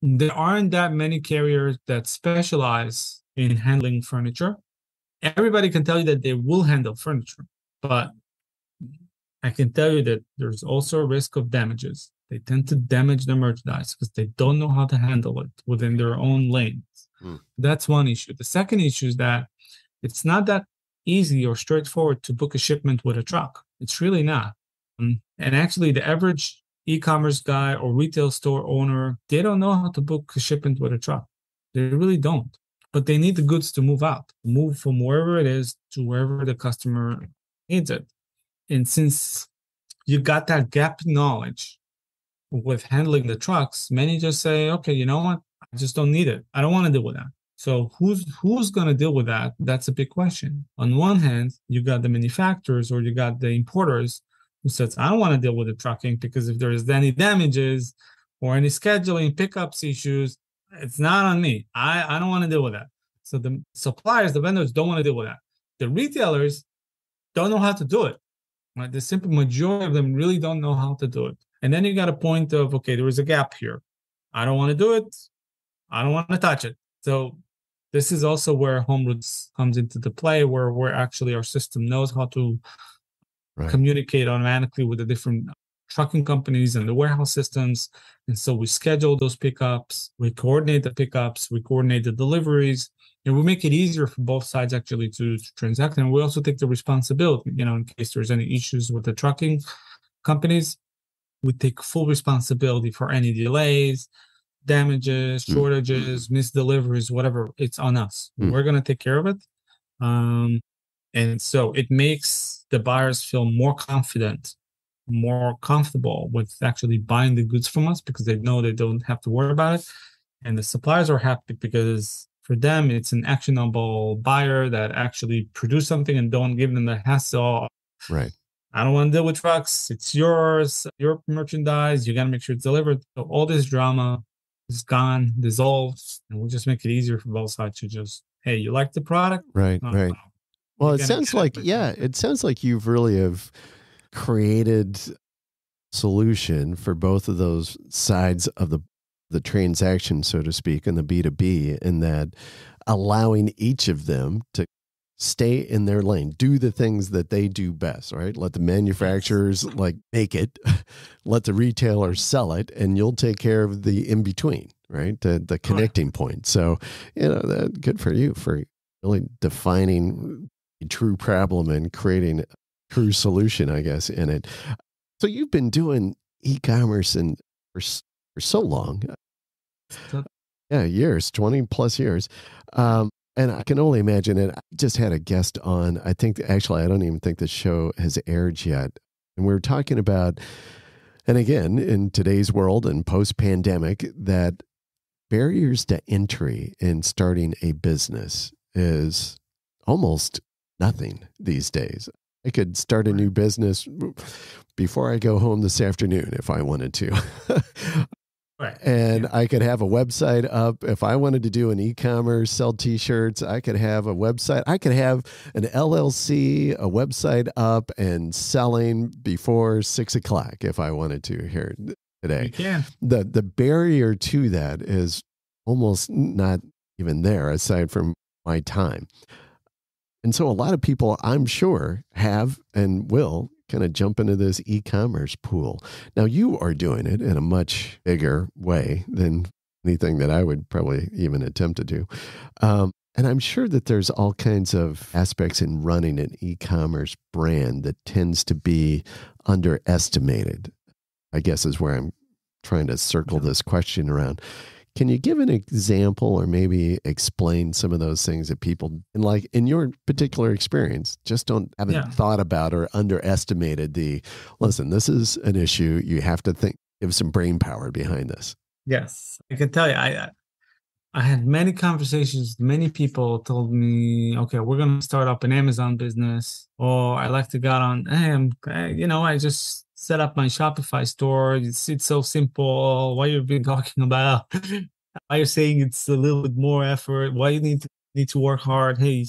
There aren't that many carriers that specialize in handling furniture. Everybody can tell you that they will handle furniture, but I can tell you that there's also a risk of damages. They tend to damage the merchandise because they don't know how to handle it within their own lanes. That's one issue. The second issue is that it's not that easy or straightforward to book a shipment with a truck. It's really not. And actually, the average e-commerce guy or retail store owner, they don't know how to book a shipment with a truck. They really don't. But they need the goods to move from wherever it is to wherever the customer needs it. And since you got that gap in knowledge with handling the trucks, many just say, okay, you know what? I just don't need it. I don't want to deal with that. So who's going to deal with that? That's a big question. On one hand, you got the manufacturers or you got the importers who says, I don't want to deal with the trucking because if there is any damages, or any scheduling pickups issues, it's not on me. I don't want to deal with that. So the suppliers, the vendors don't want to deal with that. The retailers don't know how to do it. Right? The simple majority of them really don't know how to do it. And then you got a point of, okay, there is a gap here. I don't want to do it. I don't want to touch it. So this is also where HomeRoots comes into the play, where actually our system knows how to communicate automatically with the different trucking companies and the warehouse systems. And so we schedule those pickups, we coordinate the pickups, we coordinate the deliveries, and we make it easier for both sides actually to transact. And we also take the responsibility, in case there's any issues with the trucking companies, we take full responsibility for any delays, damages, shortages, misdeliveries, whatever. It's on us. We're going to take care of it. And so it makes the buyers feel more confident, more comfortable with actually buying the goods from us because they know they don't have to worry about it. And the suppliers are happy because for them, it's an actionable buyer that actually produce something and don't give them the hassle. Right. I don't want to deal with trucks. It's yours, your merchandise. You got to make sure it's delivered. So all this drama is gone, dissolved, and we'll just make it easier for both sides to just, hey, you like the product? Right. Well, it sounds like, it sounds like you've really have created solution for both of those sides of the transaction, so to speak, and the B2B, in that allowing each of them to stay in their lane, do the things that they do best, right? Let the manufacturers make it, let the retailers sell it, and you'll take care of the in-between, right? The connecting point. So, good for you for really defining a true problem and creating a true solution, I guess, in it. So you've been doing e-commerce for so long. Yeah, years, 20 plus years. And I can only imagine it. I just had a guest on, I don't even think the show has aired yet. And we were talking about, and again, in today's world and post-pandemic, that barriers to entry in starting a business is almost nothing these days. I could start a new business before I go home this afternoon if I wanted to. And I could have a website up. If I wanted to do an e-commerce, sell t-shirts, I could have a website. I could have an LLC, a website up and selling before 6 o'clock if I wanted to here today. You can. The barrier to that is almost not even there aside from my time. And so a lot of people, I'm sure, have and will kind of jump into this e-commerce pool. Now, you are doing it in a much bigger way than anything that I would probably even attempt to do. And I'm sure that there's all kinds of aspects in running an e-commerce brand that tends to be underestimated, I guess is where I'm trying to circle this question around. Can you give an example or maybe explain some of those things that people, in your particular experience, just haven't thought about or underestimated listen, this is an issue. You have to give some brain power behind this. Yes. I can tell you, I had many conversations. Many people told me, okay, we're going to start up an Amazon business, or I like to go on, I just set up my Shopify store. It's so simple. Why you've been talking about? Why you're saying it's a little bit more effort? Why you need to work hard? Hey,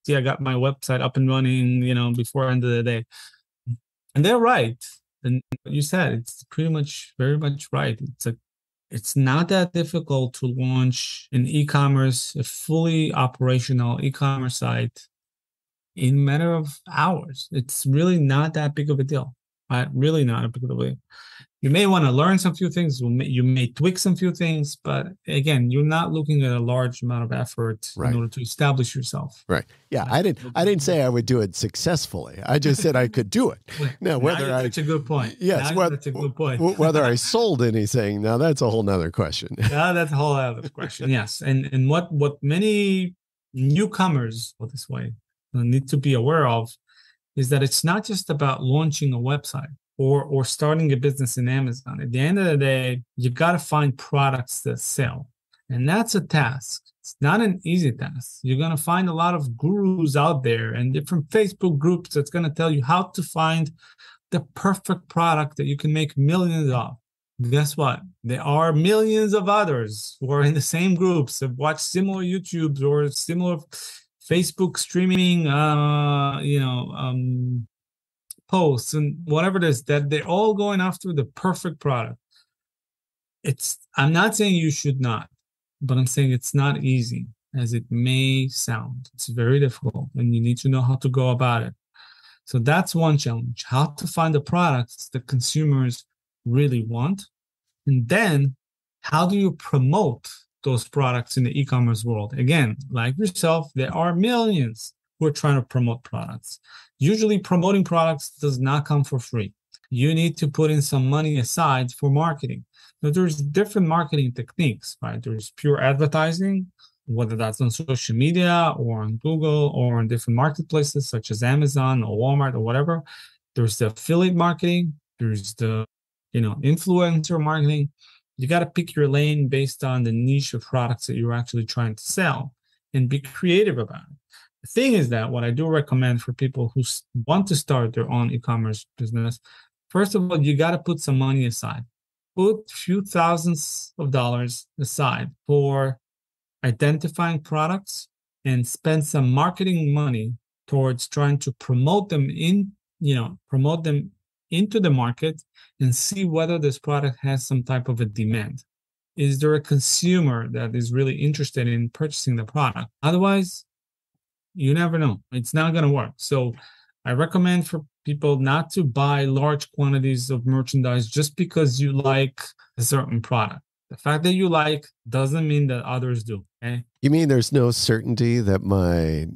see, I got my website up and running, before the end of the day. And they're right. And what you said, it's pretty much very much right. It's not that difficult to launch a fully operational e-commerce site in a matter of hours. It's really not that big of a deal. Really not a big of a deal. You may want to learn some few things. You may tweak some few things, but again, you're not looking at a large amount of effort in order to establish yourself. Right. Yeah. I didn't say I would do it successfully. I just said I could do it. Now, that's a good point. Yes. That's a good point. Whether I sold anything, now that's a whole nother question. Yeah, that's a whole other question. Yes. And what many newcomers, put this way, need to be aware of is that it's not just about launching a website or starting a business in Amazon. At the end of the day, you got to find products that sell. And that's a task. It's not an easy task. You're going to find a lot of gurus out there and different Facebook groups that's going to tell you how to find the perfect product that you can make millions of. guess what? There are millions of others who are in the same groups, have watched similar YouTubes or similar Facebook streaming, posts and whatever it is, that they're all going after the perfect product. I'm not saying you should not, but I'm saying it's not easy as it may sound. It's very difficult and you need to know how to go about it. So that's one challenge, how to find the products that consumers really want. And then how do you promote those products in the e-commerce world? Again, like yourself, there are millions who are trying to promote products. Usually promoting products does not come for free. You need to put in some money aside for marketing. Now, there's different marketing techniques, right? There's pure advertising, whether that's on social media or on Google or on different marketplaces such as Amazon or Walmart or whatever. There's the affiliate marketing. There's the, influencer marketing. You got to pick your lane based on the niche of products that you're actually trying to sell and be creative about it. The thing is that what I do recommend for people who want to start their own e-commerce business, first of all, you got to put some money aside. Put a few thousands of dollars aside for identifying products and spend some marketing money towards trying to promote them into the market and see whether this product has some type of a demand. Is there a consumer that is really interested in purchasing the product? Otherwise, you never know. It's not going to work. So I recommend for people not to buy large quantities of merchandise just because you like a certain product. The fact that you like doesn't mean that others do. Okay? You mean there's no certainty that my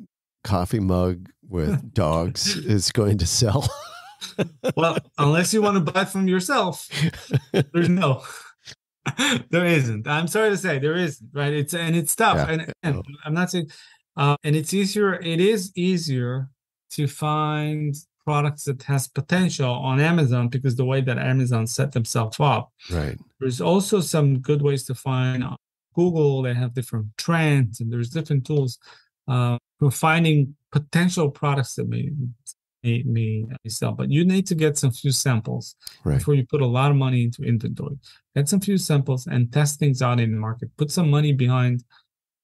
coffee mug with dogs is going to sell? Well, unless you want to buy it from yourself, there's no. There isn't. I'm sorry to say there isn't, right? It's tough. Yeah. And I'm not saying, and it's easier. It is easier to find products that has potential on Amazon because the way that Amazon set themselves up. Right. There's also some good ways to find on Google. They have different trends and there's different tools for finding potential products that may sell. But you need to get some few samples before you put a lot of money into inventory. Get some few samples and test things out in the market. Put some money behind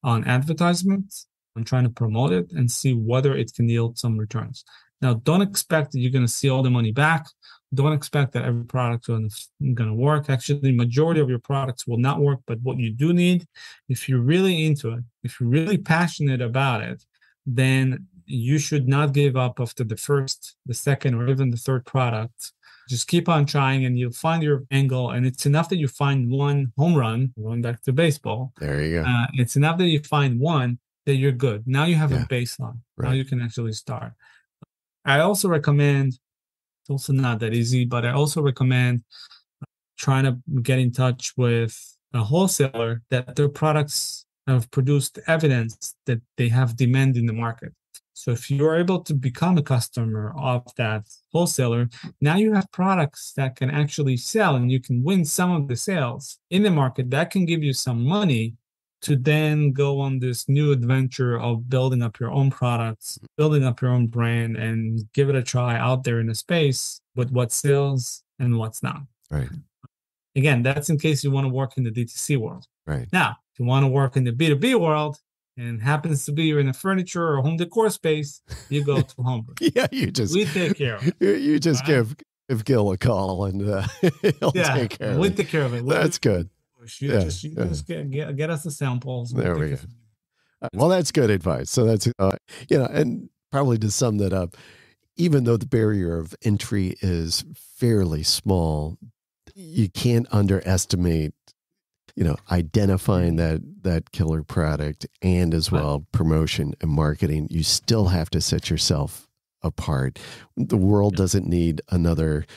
on advertisements and trying to promote it and see whether it can yield some returns. Now, don't expect that you're going to see all the money back. Don't expect that every product is going to work. Actually, the majority of your products will not work. But what you do need, if you're really into it, if you're really passionate about it, then you should not give up after the first, the second, or even the third product. Just keep on trying and you'll find your angle. And it's enough that you find one home run, going back to baseball. There you go. It's enough that you find one that you're good. Now you have a baseline. Right. Now you can actually start. I also recommend, it's also not that easy, but I also recommend trying to get in touch with a wholesaler that their products have produced evidence that they have demand in the market. So if you're able to become a customer of that wholesaler, now you have products that can actually sell and you can win some of the sales in the market. That can give you some money to then go on this new adventure of building up your own products, building up your own brand, and give it a try out there in the space with what sells and what's not. Right. Again, that's in case you want to work in the DTC world. Right. Now, if you want to work in the B2B world, and happens to be you're in a furniture or home decor space, you go to HomeRoots. Yeah, we take care of it. You just give Gil a call and he'll take care of it. We take care of it. That's good. You just get us the samples. There we go. Well, that's good advice. So that's, and probably to sum that up, even though the barrier of entry is fairly small, you can't underestimate identifying that killer product and as well promotion and marketing. You still have to set yourself apart. The world doesn't need another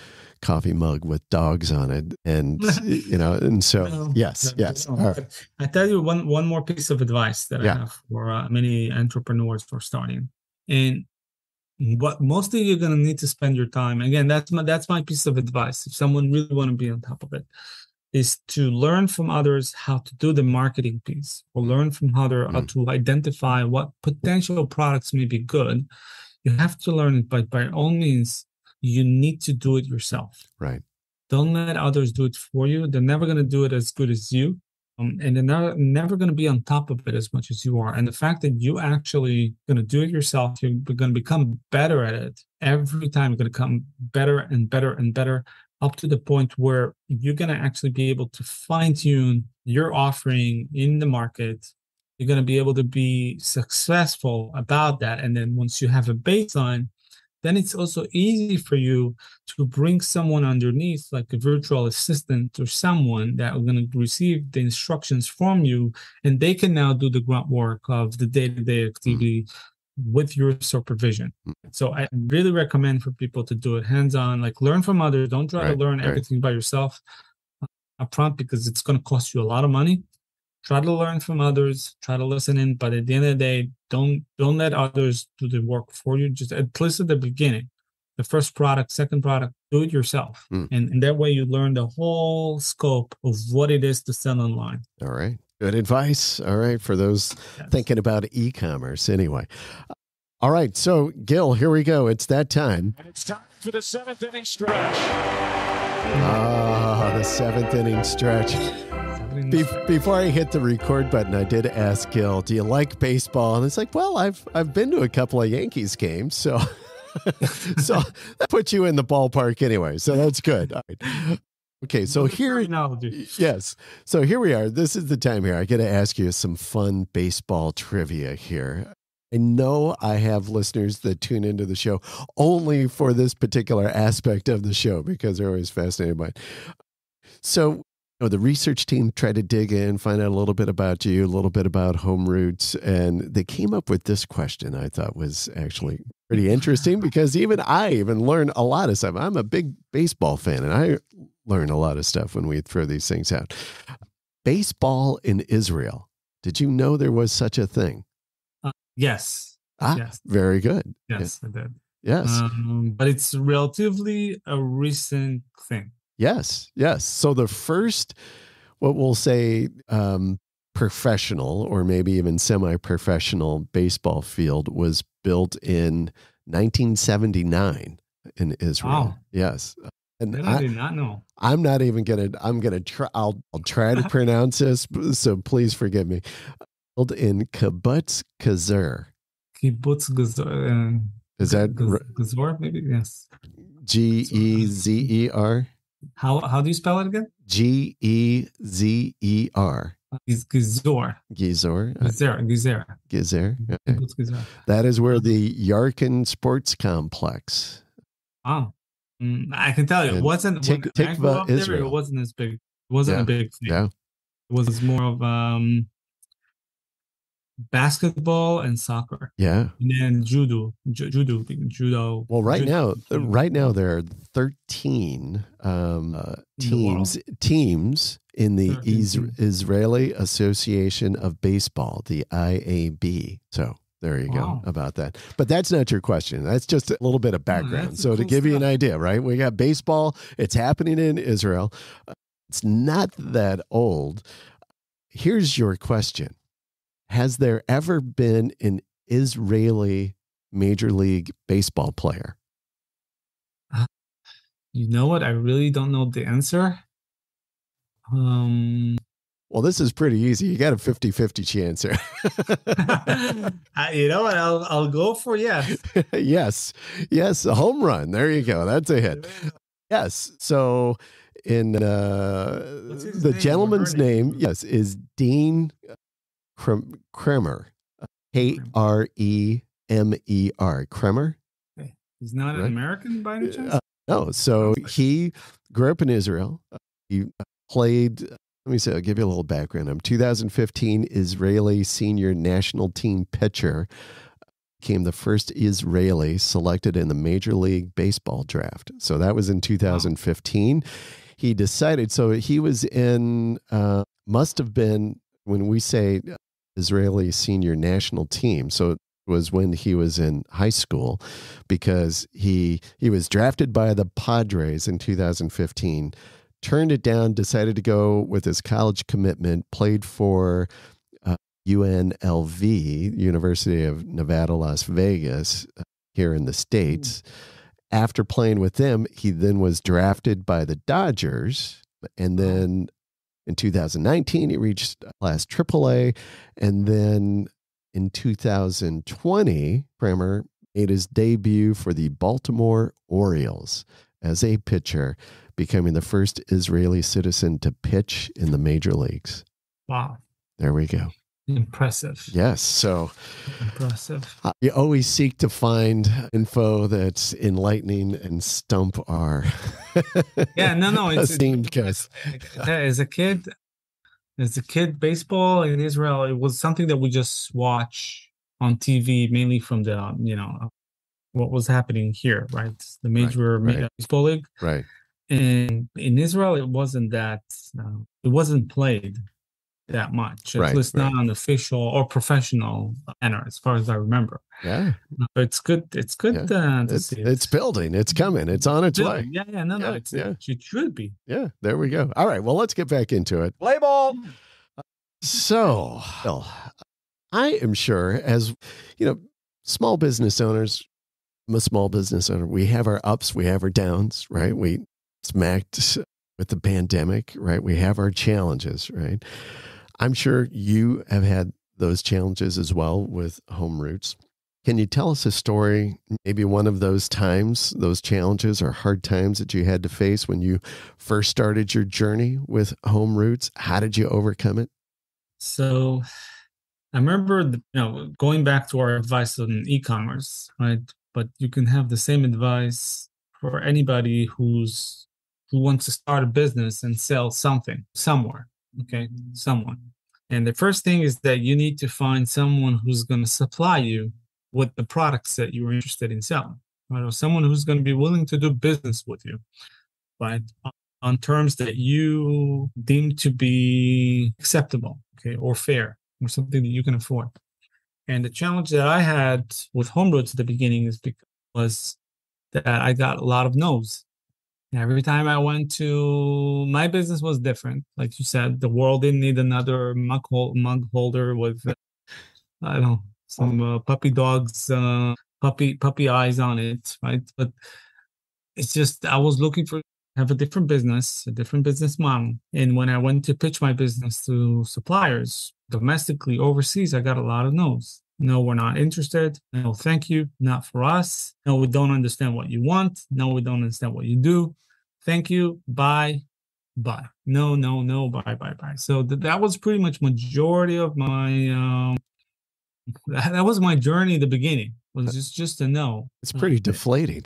coffee mug with dogs on it. And, and so, yes. All right. I tell you one more piece of advice that I have for many entrepreneurs for starting. And what mostly you're going to need to spend your time. Again, that's my piece of advice. If someone really want to be on top of it, is to learn from others how to do the marketing piece, or learn from how to identify what potential products may be good. You have to learn it, but by all means, you need to do it yourself. Right. Don't let others do it for you. They're never going to do it as good as you. And they're never going to be on top of it as much as you are. And the fact that you actually going to do it yourself, you're going to become better at it every time. You're going to become better and better and better, up to the point where you're going to actually be able to fine tune your offering in the market. You're going to be able to be successful about that. And then once you have a baseline, then it's also easy for you to bring someone underneath, like a virtual assistant or someone that are going to receive the instructions from you, and they can now do the grunt work of the day-to-day activity with your supervision. So I really recommend for people to do it hands-on, like learn from others. Don't try to learn everything by yourself upfront, because it's going to cost you a lot of money. Try to learn from others, try to listen in, but at the end of the day, don't let others do the work for you. Just at least at the beginning, the first product, second product, do it yourself. And that way you learn the whole scope of what it is to sell online. All right. Good advice. All right. For those thinking about e-commerce anyway. All right. So Gil, here we go. It's that time. And it's time for the seventh inning stretch. The seventh inning stretch. Before I hit the record button, I did ask Gil, do you like baseball? And it's like, well, I've been to a couple of Yankees games, so so that puts you in the ballpark anyway. So that's good. All right. Okay, so yes. So here we are. This is the time here. I got to ask you some fun baseball trivia here. I know I have listeners that tune into the show only for this particular aspect of the show because they're always fascinated by it. So the research team tried to dig in, find out a little bit about you, a little bit about HomeRoots, and they came up with this question I thought was actually pretty interesting because I learn a lot of stuff. I'm a big baseball fan, and I learn a lot of stuff when we throw these things out. Baseball in Israel. Did you know there was such a thing? Yes. Yes. Very good. Yes, I did. Yes. But it's relatively a recent thing. Yes. So the first, what we'll say, professional or maybe even semi-professional baseball field was built in 1979 in Israel. Wow. Yes. And I did not know. I'm not even I'll try to pronounce this, so please forgive me. Built in Kibbutz Gezer. Kibbutz Gezer. Is that Gezer? Maybe, yes. Gezer. How do you spell it again? Gezer. Gezer. Gezer. Okay. That is where the Yarkin Sports Complex. Oh, I can tell you, it wasn't. Tikva, Israel. It wasn't as big. It wasn't a big thing. Yeah. It was more of basketball and soccer. Yeah. And then judo. Well, right now there are 13 teams in the Israeli Association of Baseball, the IAB. So there you go about that. But that's not your question. That's just a little bit of background. So to give you an idea, right? We got baseball. It's happening in Israel. It's not that old. Here's your question. Has there ever been an Israeli Major League Baseball player? You know what? I really don't know the answer. Well, this is pretty easy. You got a 50-50 chance here. You know what? I'll go for yes. Yes, a home run. There you go. That's a hit. Yes. So in the gentleman's name, yes, is Dean Kremer, Kremer. Kremer. He's not an American by any chance? No. So he grew up in Israel. He played, let me say, I'll give you a little background. I'm 2015 Israeli senior national team pitcher. Became the first Israeli selected in the Major League Baseball draft. So that was in 2015. He decided, so he was in, must have been, when we say Israeli senior national team. So it was when he was in high school, because he was drafted by the Padres in 2015, turned it down, decided to go with his college commitment, played for UNLV, University of Nevada, Las Vegas, here in the States. After playing with them, he then was drafted by the Dodgers. And then in 2019, he reached Class AAA. And then in 2020, Kramer made his debut for the Baltimore Orioles as a pitcher, becoming the first Israeli citizen to pitch in the major leagues. Wow. There we go. Impressive. Yes. So impressive. You always seek to find info that's enlightening and stump our it's esteemed guest. As a kid, baseball in Israel, it was something that we just watch on TV, mainly from the, what was happening here, right? The major baseball league. Right. And in Israel, it wasn't played that much, at least not on official or professional manner, as far as I remember. Yeah, but it's good. It's good to see. It's building. It's coming. It's on its way. It should be. Yeah, there we go. All right, well, let's get back into it. Play ball. So, Bill, I am sure, as small business owners, I'm a small business owner. We have our ups, we have our downs, right? We smacked with the pandemic, right? We have our challenges, right? I'm sure you have had those challenges as well with HomeRoots. Can you tell us a story, maybe one of those times, those challenges or hard times that you had to face when you first started your journey with HomeRoots? How did you overcome it? So I remember, going back to our advice on e-commerce, right? But you can have the same advice for anybody who wants to start a business and sell something somewhere. Okay, someone. And the first thing is that you need to find someone who's going to supply you with the products that you're interested in selling, right? Or someone who's going to be willing to do business with you, right? On terms that you deem to be acceptable, okay, or fair, or something that you can afford. And the challenge that I had with HomeRoots at the beginning was that I got a lot of no's. Every time I went to, my business was different. Like you said, the world didn't need another mug holder with, I don't know, some puppy dogs, puppy eyes on it, right? But it's just, I was looking for, have a different business model. And when I went to pitch my business to suppliers, domestically, overseas, I got a lot of no's. No, we're not interested. No, thank you. Not for us. No, we don't understand what you want. No, we don't understand what you do. Thank you. Bye. Bye. No. Bye. So that was pretty much majority of my, that was my journey at the beginning. Was just a no. It's pretty deflating.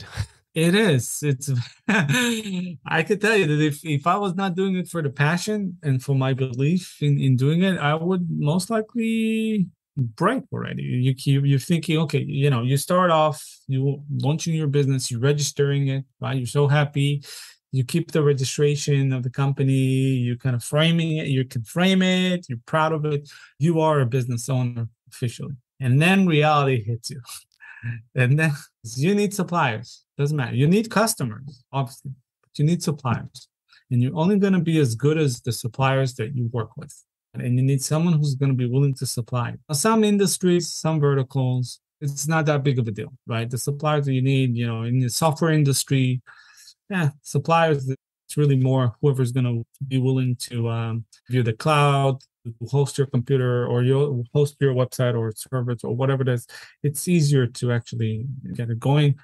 It is. It's, I could tell you that if I was not doing it for the passion and for my belief in doing it, I would most likely break already. You're thinking, okay, you start off, you launching your business, you're registering it, right? You're so happy. You keep the registration of the company, you're kind of framing it, you can frame it, you're proud of it. You are a business owner officially. And then reality hits you. And then you need suppliers. Doesn't matter. You need customers, obviously, but you need suppliers. And you're only going to be as good as the suppliers that you work with. And you need someone who's going to be willing to supply. Now, some industries, some verticals, it's not that big of a deal, right? The suppliers that you need, in the software industry, suppliers, it's really more whoever's going to be willing to view the cloud, host your computer, or you'll host your website or servers or whatever it is. It's easier to actually get it going.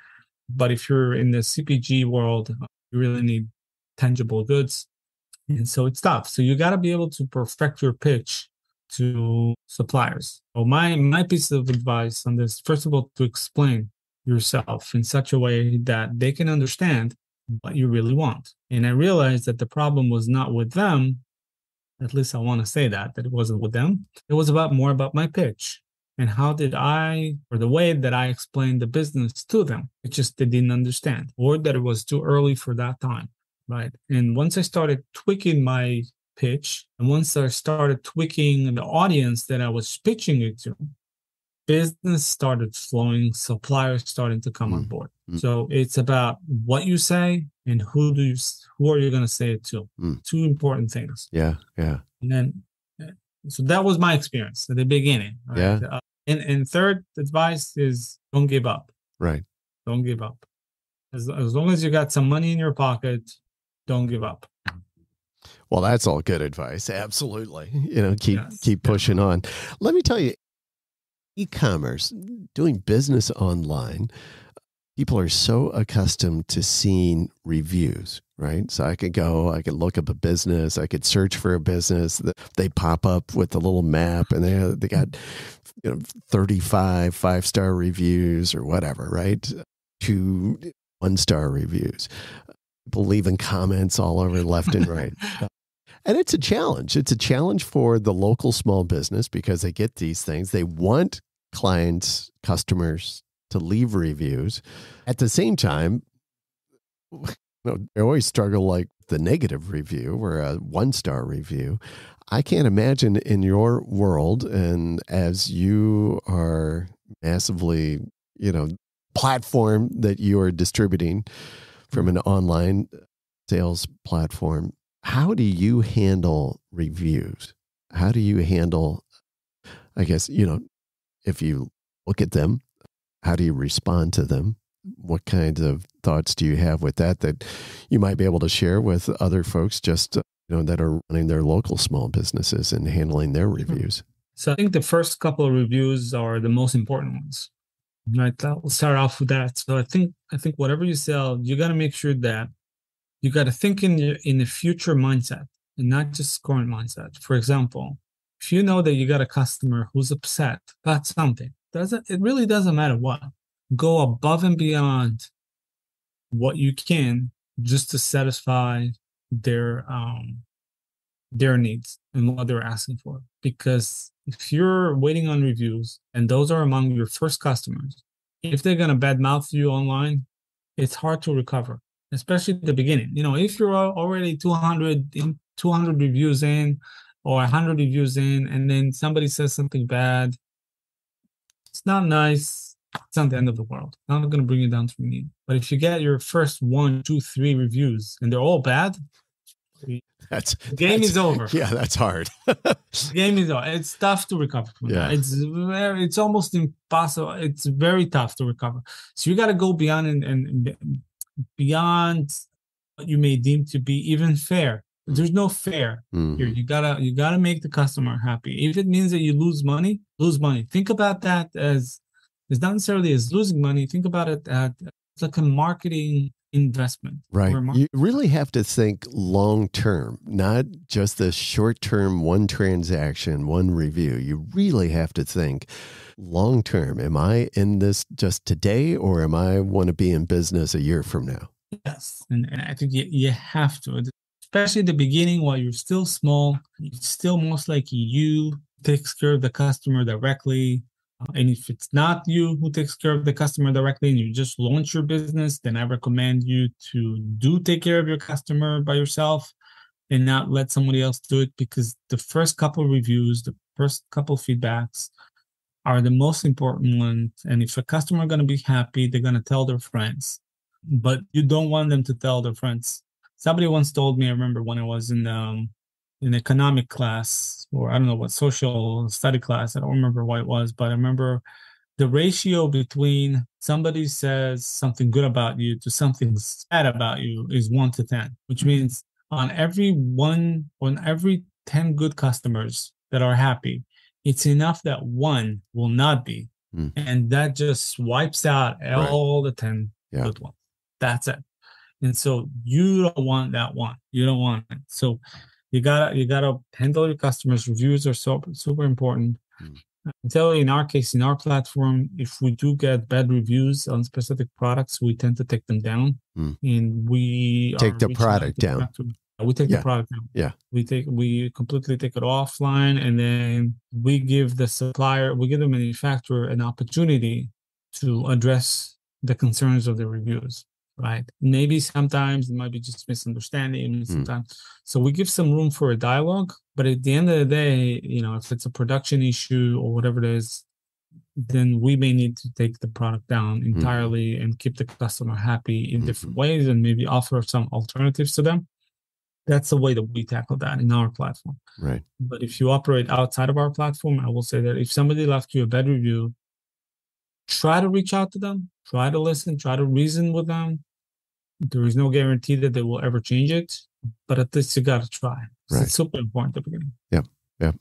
But if you're in the CPG world, you really need tangible goods. And so it's tough. So you got to be able to perfect your pitch to suppliers. So my piece of advice on this, first of all, to explain yourself in such a way that they can understand what you really want. And I realized that the problem was not with them. At least I want to say that it wasn't with them. It was more about my pitch and how or the way that I explained the business to them. It's just they didn't understand, or that it was too early for that time. Right. And once I started tweaking my pitch, and once I started tweaking the audience that I was pitching it to, business started flowing, suppliers starting to come on board. So it's about what you say and who are you going to say it to? Two important things. Yeah. And then, so that was my experience at the beginning. Right? Yeah. And third advice is don't give up. Right. Don't give up. As long as you got some money in your pocket, don't give up. Well, that's all good advice. Absolutely. Yes, keep pushing definitely. on. Let me tell you, e-commerce, doing business online, people are so accustomed to seeing reviews, right? So I could look up a business, I could search for a business. They pop up with a little map, and they got 35 5-star reviews or whatever, right? 2 1-star reviews. People leaving comments all over left and right. And it's a challenge. It's a challenge for the local small business because they get these things. They want clients, customers to leave reviews. At the same time, they always struggle like the negative review or a 1-star review. I can't imagine in your world, and as you are massively, platform that you are distributing from an online sales platform, how do you handle reviews? How do you handle, I guess, if you look at them, how do you respond to them? What kinds of thoughts do you have with that you might be able to share with other folks just, that are running their local small businesses and handling their reviews? So I think the first couple of reviews are the most important ones. Right. We'll start off with that. So I think whatever you sell, you got to make sure that you got to think in the future mindset and not just current mindset. For example, if you know that you got a customer who's upset about something, it really doesn't matter what. Go above and beyond what you can just to satisfy their needs and what they're asking for. Because if you're waiting on reviews and those are among your first customers, if they're going to badmouth you online, it's hard to recover, especially at the beginning. If you're already 200 reviews in or 100 reviews in, and then somebody says something bad, it's not nice. It's not the end of the world. I'm not going to bring you down to your knee. But if you get your first 1, 2, 3 reviews and they're all bad, the game is over. Yeah, that's hard. The game is over. It's tough to recover from that. It's almost impossible. It's very tough to recover. So you got to go beyond and beyond what you may deem to be even fair. There's no fair here. You gotta make the customer happy. If it means that you lose money, lose money. Think about that as not necessarily as losing money. Think about it as like a marketing investment. Right. You really have to think long term, not just the short term, one transaction, one review. You really have to think long term. Am I in this just today, or am I want to be in business a year from now? Yes. And I think you have to, especially at the beginning while you're still small. It's still most likely you takes care of the customer directly. And if it's not you who takes care of the customer directly and you just launch your business, then I recommend you to take care of your customer by yourself and not let somebody else do it, because the first couple of reviews, the first couple of feedbacks are the most important ones. And if a customer is going to be happy, they're going to tell their friends. But you don't want them to tell their friends. Somebody once told me, I remember when I was in economic class, or I don't know what, social study class. I don't remember what it was, but I remember the ratio between somebody says something good about you to something bad about you is 1 to 10, which means on every 10 good customers that are happy, it's enough that 1 will not be. And that just wipes out all the 10 good ones. That's it. And so you don't want that one. You don't want it. So you gotta handle your customers. Reviews are super important. I tell you, in our case, in our platform, if we do get bad reviews on specific products, we tend to take them down, and we take the product down. We take the product down. Yeah, we completely take it offline, and then we give the manufacturer an opportunity to address the concerns of the reviews. Right. Maybe sometimes it might be just misunderstanding sometimes. So we give some room for a dialogue, but at the end of the day, if it's a production issue or whatever it is, then we may need to take the product down entirely and keep the customer happy in different ways and maybe offer some alternatives to them. That's the way that we tackle that in our platform. Right. But if you operate outside of our platform, I will say that if somebody left you a bad review, try to reach out to them, try to listen, try to reason with them, There is no guarantee that they will ever change it, but at least you got to try. Right. It's super important at the beginning. Yep. Yep.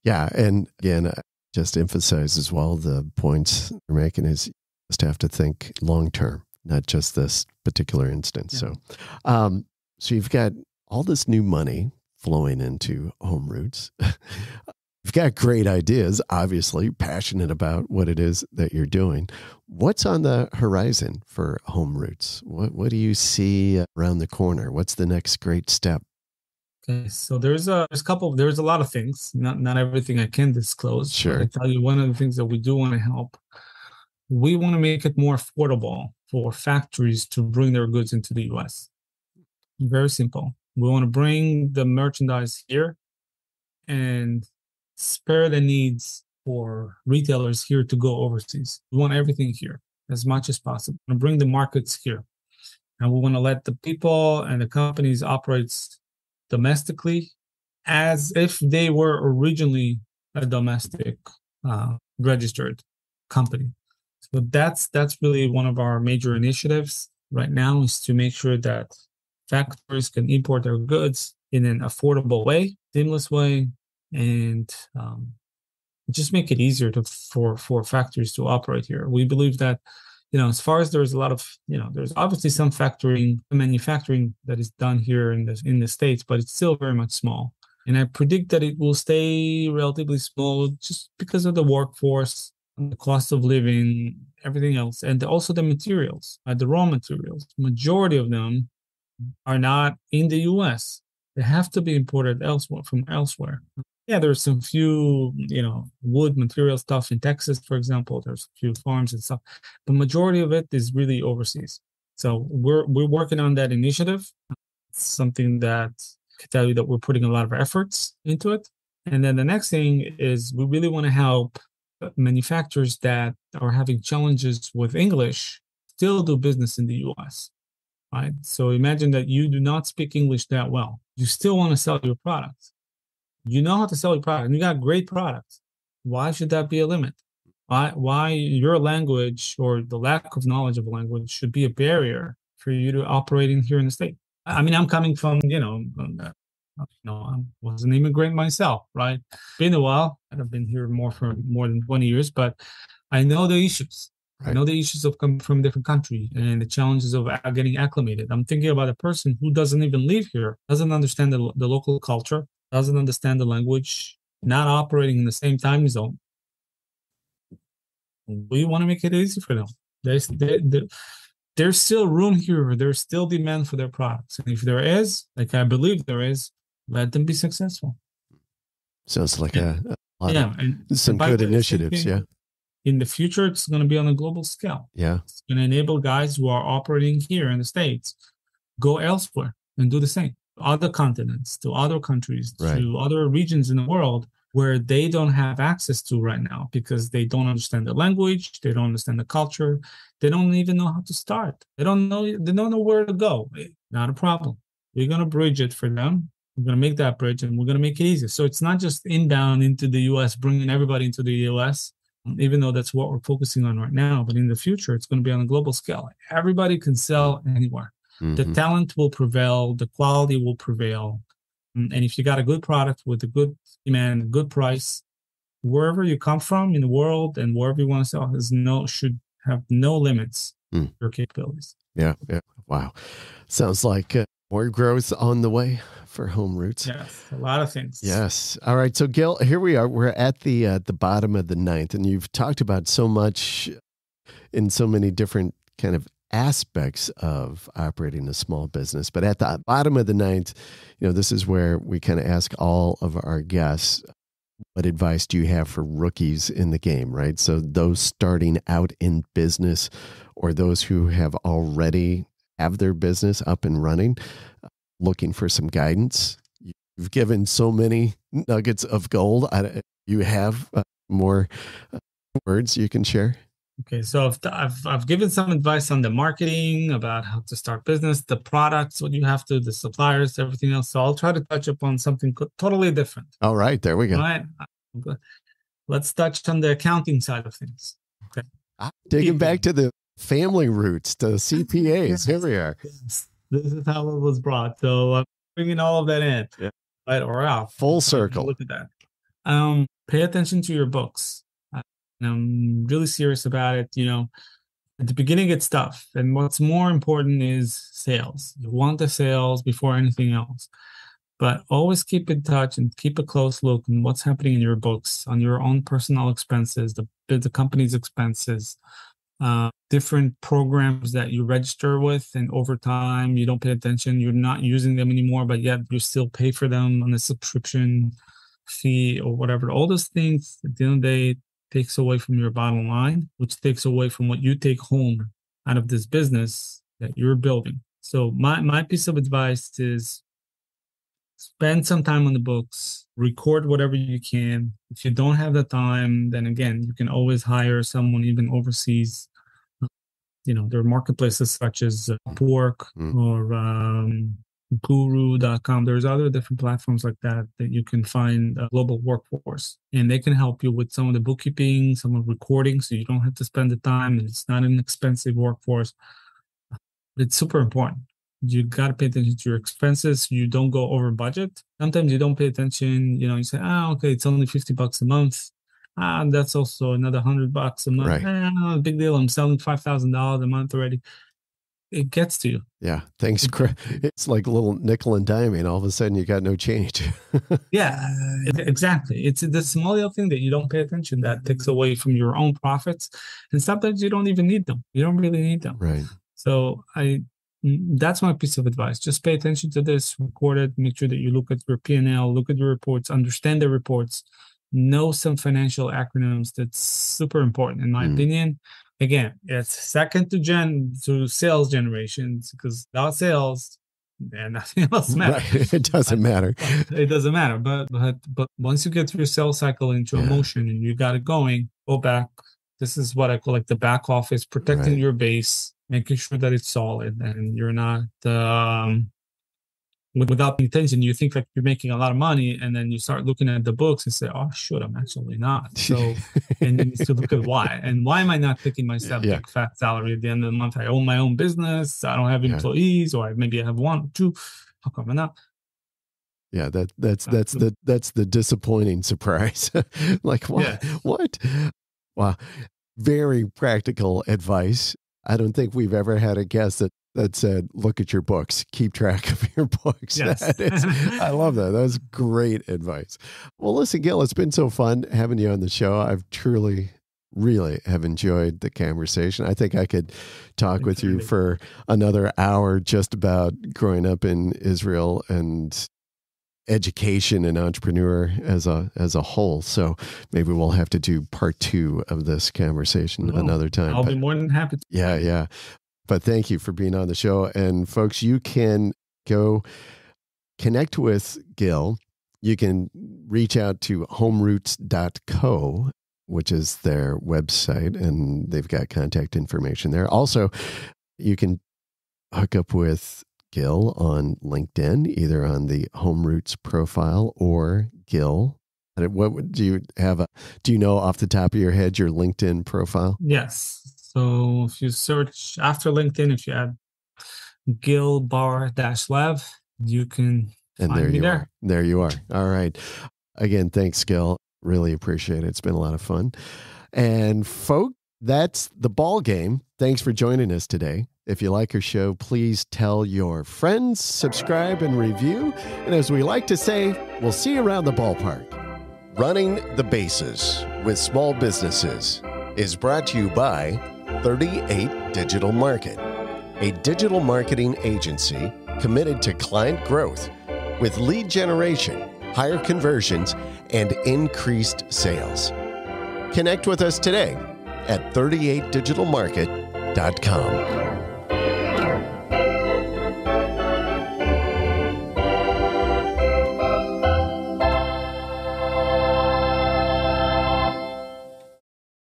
Yeah. And again, just emphasize as well, the points you're making is you just have to think long-term, not just this particular instance. Yeah. So you've got all this new money flowing into HomeRoots. You've got great ideas, obviously, passionate about what it is that you're doing. What's on the horizon for HomeRoots? What do you see around the corner? What's the next great step? Okay, so there's a lot of things. Not everything I can disclose. Sure. But I tell you, one of the things that we do want to help, we want to make it more affordable for factories to bring their goods into the U.S. Very simple. We want to bring the merchandise here and spare the needs for retailers here to go overseas. We want everything here as much as possible. We want to bring the markets here. And we want to let the people and the companies operate domestically as if they were originally a domestic registered company. So that's really one of our major initiatives right now, is to make sure that factories can import their goods in an affordable way, seamless way, and just make it easier for factories to operate here. We believe that, as far as there's a lot of, there's obviously some manufacturing that is done here in the States, but it's still very much small. And I predict that it will stay relatively small just because of the workforce, the cost of living, everything else, and also the materials, the raw materials. Majority of them are not in the U.S. They have to be imported from elsewhere. Yeah, there's some few, wood material stuff in Texas, for example. There's a few farms and stuff, but majority of it is really overseas. So we're working on that initiative. It's something that I can tell you that we're putting a lot of efforts into it. And then the next thing is we really want to help manufacturers that are having challenges with English still do business in the U.S. Right? So imagine that you do not speak English that well. You still want to sell your products. You know how to sell your product, and you got great products. Why should that be a limit? Why your language or the lack of knowledge of a language should be a barrier for you to operating here in the state? I mean, I'm coming from, I was an immigrant myself, right? Been a while. I've been here for more than 20 years, but I know the issues. Right. I know the issues of coming from a different country and the challenges of getting acclimated. I'm thinking about a person who doesn't even live here, doesn't understand the local culture, doesn't understand the language, not operating in the same time zone. We want to make it easy for them. There's still room here. There's still demand for their products. And if there is, like I believe there is, let them be successful. Sounds like a lot of some good initiatives. Yeah. In the future, it's going to be on a global scale. Yeah. It's going to enable guys who are operating here in the States go elsewhere and do the same. Other continents, to other countries, to other regions in the world where they don't have access to right now because they don't understand the language, they don't understand the culture, they don't even know how to start. They don't know where to go. Not a problem. We're going to bridge it for them. We're going to make that bridge and we're going to make it easy. So it's not just inbound into the U.S., bringing everybody into the U.S., even though that's what we're focusing on right now. But in the future, it's going to be on a global scale. Everybody can sell anywhere. Mm-hmm. The talent will prevail. The quality will prevail. And if you got a good product with a good demand, a good price, wherever you come from in the world and wherever you want to sell should have no limits to your capabilities. Yeah. Wow. Sounds like more growth on the way for HomeRoots. Yes, a lot of things. Yes. All right. So Gil, here we are. We're at the bottom of the ninth, and you've talked about so much in so many different kind of aspects of operating a small business. But at the bottom of the ninth, this is where we kind of ask all of our guests, what advice do you have for rookies in the game, right? So those starting out in business or those who have already have their business up and running, looking for some guidance. You've given so many nuggets of gold. You have more words you can share? Okay, so I've given some advice on the marketing, about how to start business, the products, what you have to, the suppliers, everything else. So I'll try to touch upon something totally different. All right, there we go. All right, let's touch on the accounting side of things. Okay, digging back to the family roots to CPAs. Here we are. Yes. This is how it was brought. So bringing all of that in, right, or out. Full circle. Look at that. Pay attention to your books. I'm really serious about it. At the beginning, it's tough. And what's more important is sales. You want the sales before anything else. But always keep in touch and keep a close look on what's happening in your books, on your own personal expenses, the company's expenses, different programs that you register with, and over time you don't pay attention. You're not using them anymore, but yet you still pay for them on a subscription fee or whatever. All those things at the end of the day takes away from your bottom line, which takes away from what you take home out of this business that you're building. So my piece of advice is spend some time on the books, record whatever you can. If you don't have the time, then again, you can always hire someone even overseas. There are marketplaces such as Upwork or Guru.com. There's other different platforms like that you can find a global workforce, and they can help you with some of the bookkeeping, some of the recording, so you don't have to spend the time. It's not an expensive workforce. It's super important. You got to pay attention to your expenses. You don't go over budget. Sometimes you don't pay attention. You say, okay, it's only $50 a month. That's also another $100 a month. Right. Big deal. I'm selling $5,000 a month already. It gets to you. Yeah. Thanks. It's like a little nickel and diming. All of a sudden you got no change. Yeah, exactly. It's the small little thing that you don't pay attention that takes away from your own profits. And sometimes you don't even need them. You don't really need them. Right. So that's my piece of advice. Just pay attention to this, record it, make sure that you look at your P&L, look at your reports, understand the reports, know some financial acronyms. That's super important, in my opinion. Again, it's second to sales generations, because without sales, then nothing else matters. Right. It doesn't matter. It doesn't matter. But once you get through your sales cycle into motion and you got it going, go back. This is what I call like the back office, protecting your base, making sure that it's solid and you're not without intention. You think like you're making a lot of money, and then you start looking at the books and say, oh, shoot, I'm actually not. So, and you need to look at why. And why am I not taking myself big fat salary at the end of the month? I own my own business. I don't have employees, or maybe I have one or two. How come I'm not? Yeah, that's the disappointing surprise. Like, what? What? Wow. Very practical advice. I don't think we've ever had a guest that said, look at your books, keep track of your books. Yes. I love that. That was great advice. Well, listen, Gil, it's been so fun having you on the show. I've truly, really have enjoyed the conversation. I think I could talk with you for another hour just about growing up in Israel and education and entrepreneur as a whole. So maybe we'll have to do part 2 of this conversation another time. I'll be more than happy to. Yeah. But thank you for being on the show. And folks, you can go connect with Gil. You can reach out to HomeRoots.co, which is their website, and they've got contact information there. Also, you can hook up with Gil on LinkedIn, either on the HomeRoots profile or Gil. What do you have? Do you know off the top of your head your LinkedIn profile? Yes. So if you search after LinkedIn, if you add Gil bar-lev, you can find me there. There you are. All right. Again, thanks, Gil. Really appreciate it. It's been a lot of fun. And folks, that's the ball game. Thanks for joining us today. If you like our show, please tell your friends, subscribe, and review. And as we like to say, we'll see you around the ballpark. Running the Bases with Small Businesses is brought to you by 38 Digital Market, a digital marketing agency committed to client growth with lead generation, higher conversions, and increased sales. Connect with us today at 38digitalmarket.com.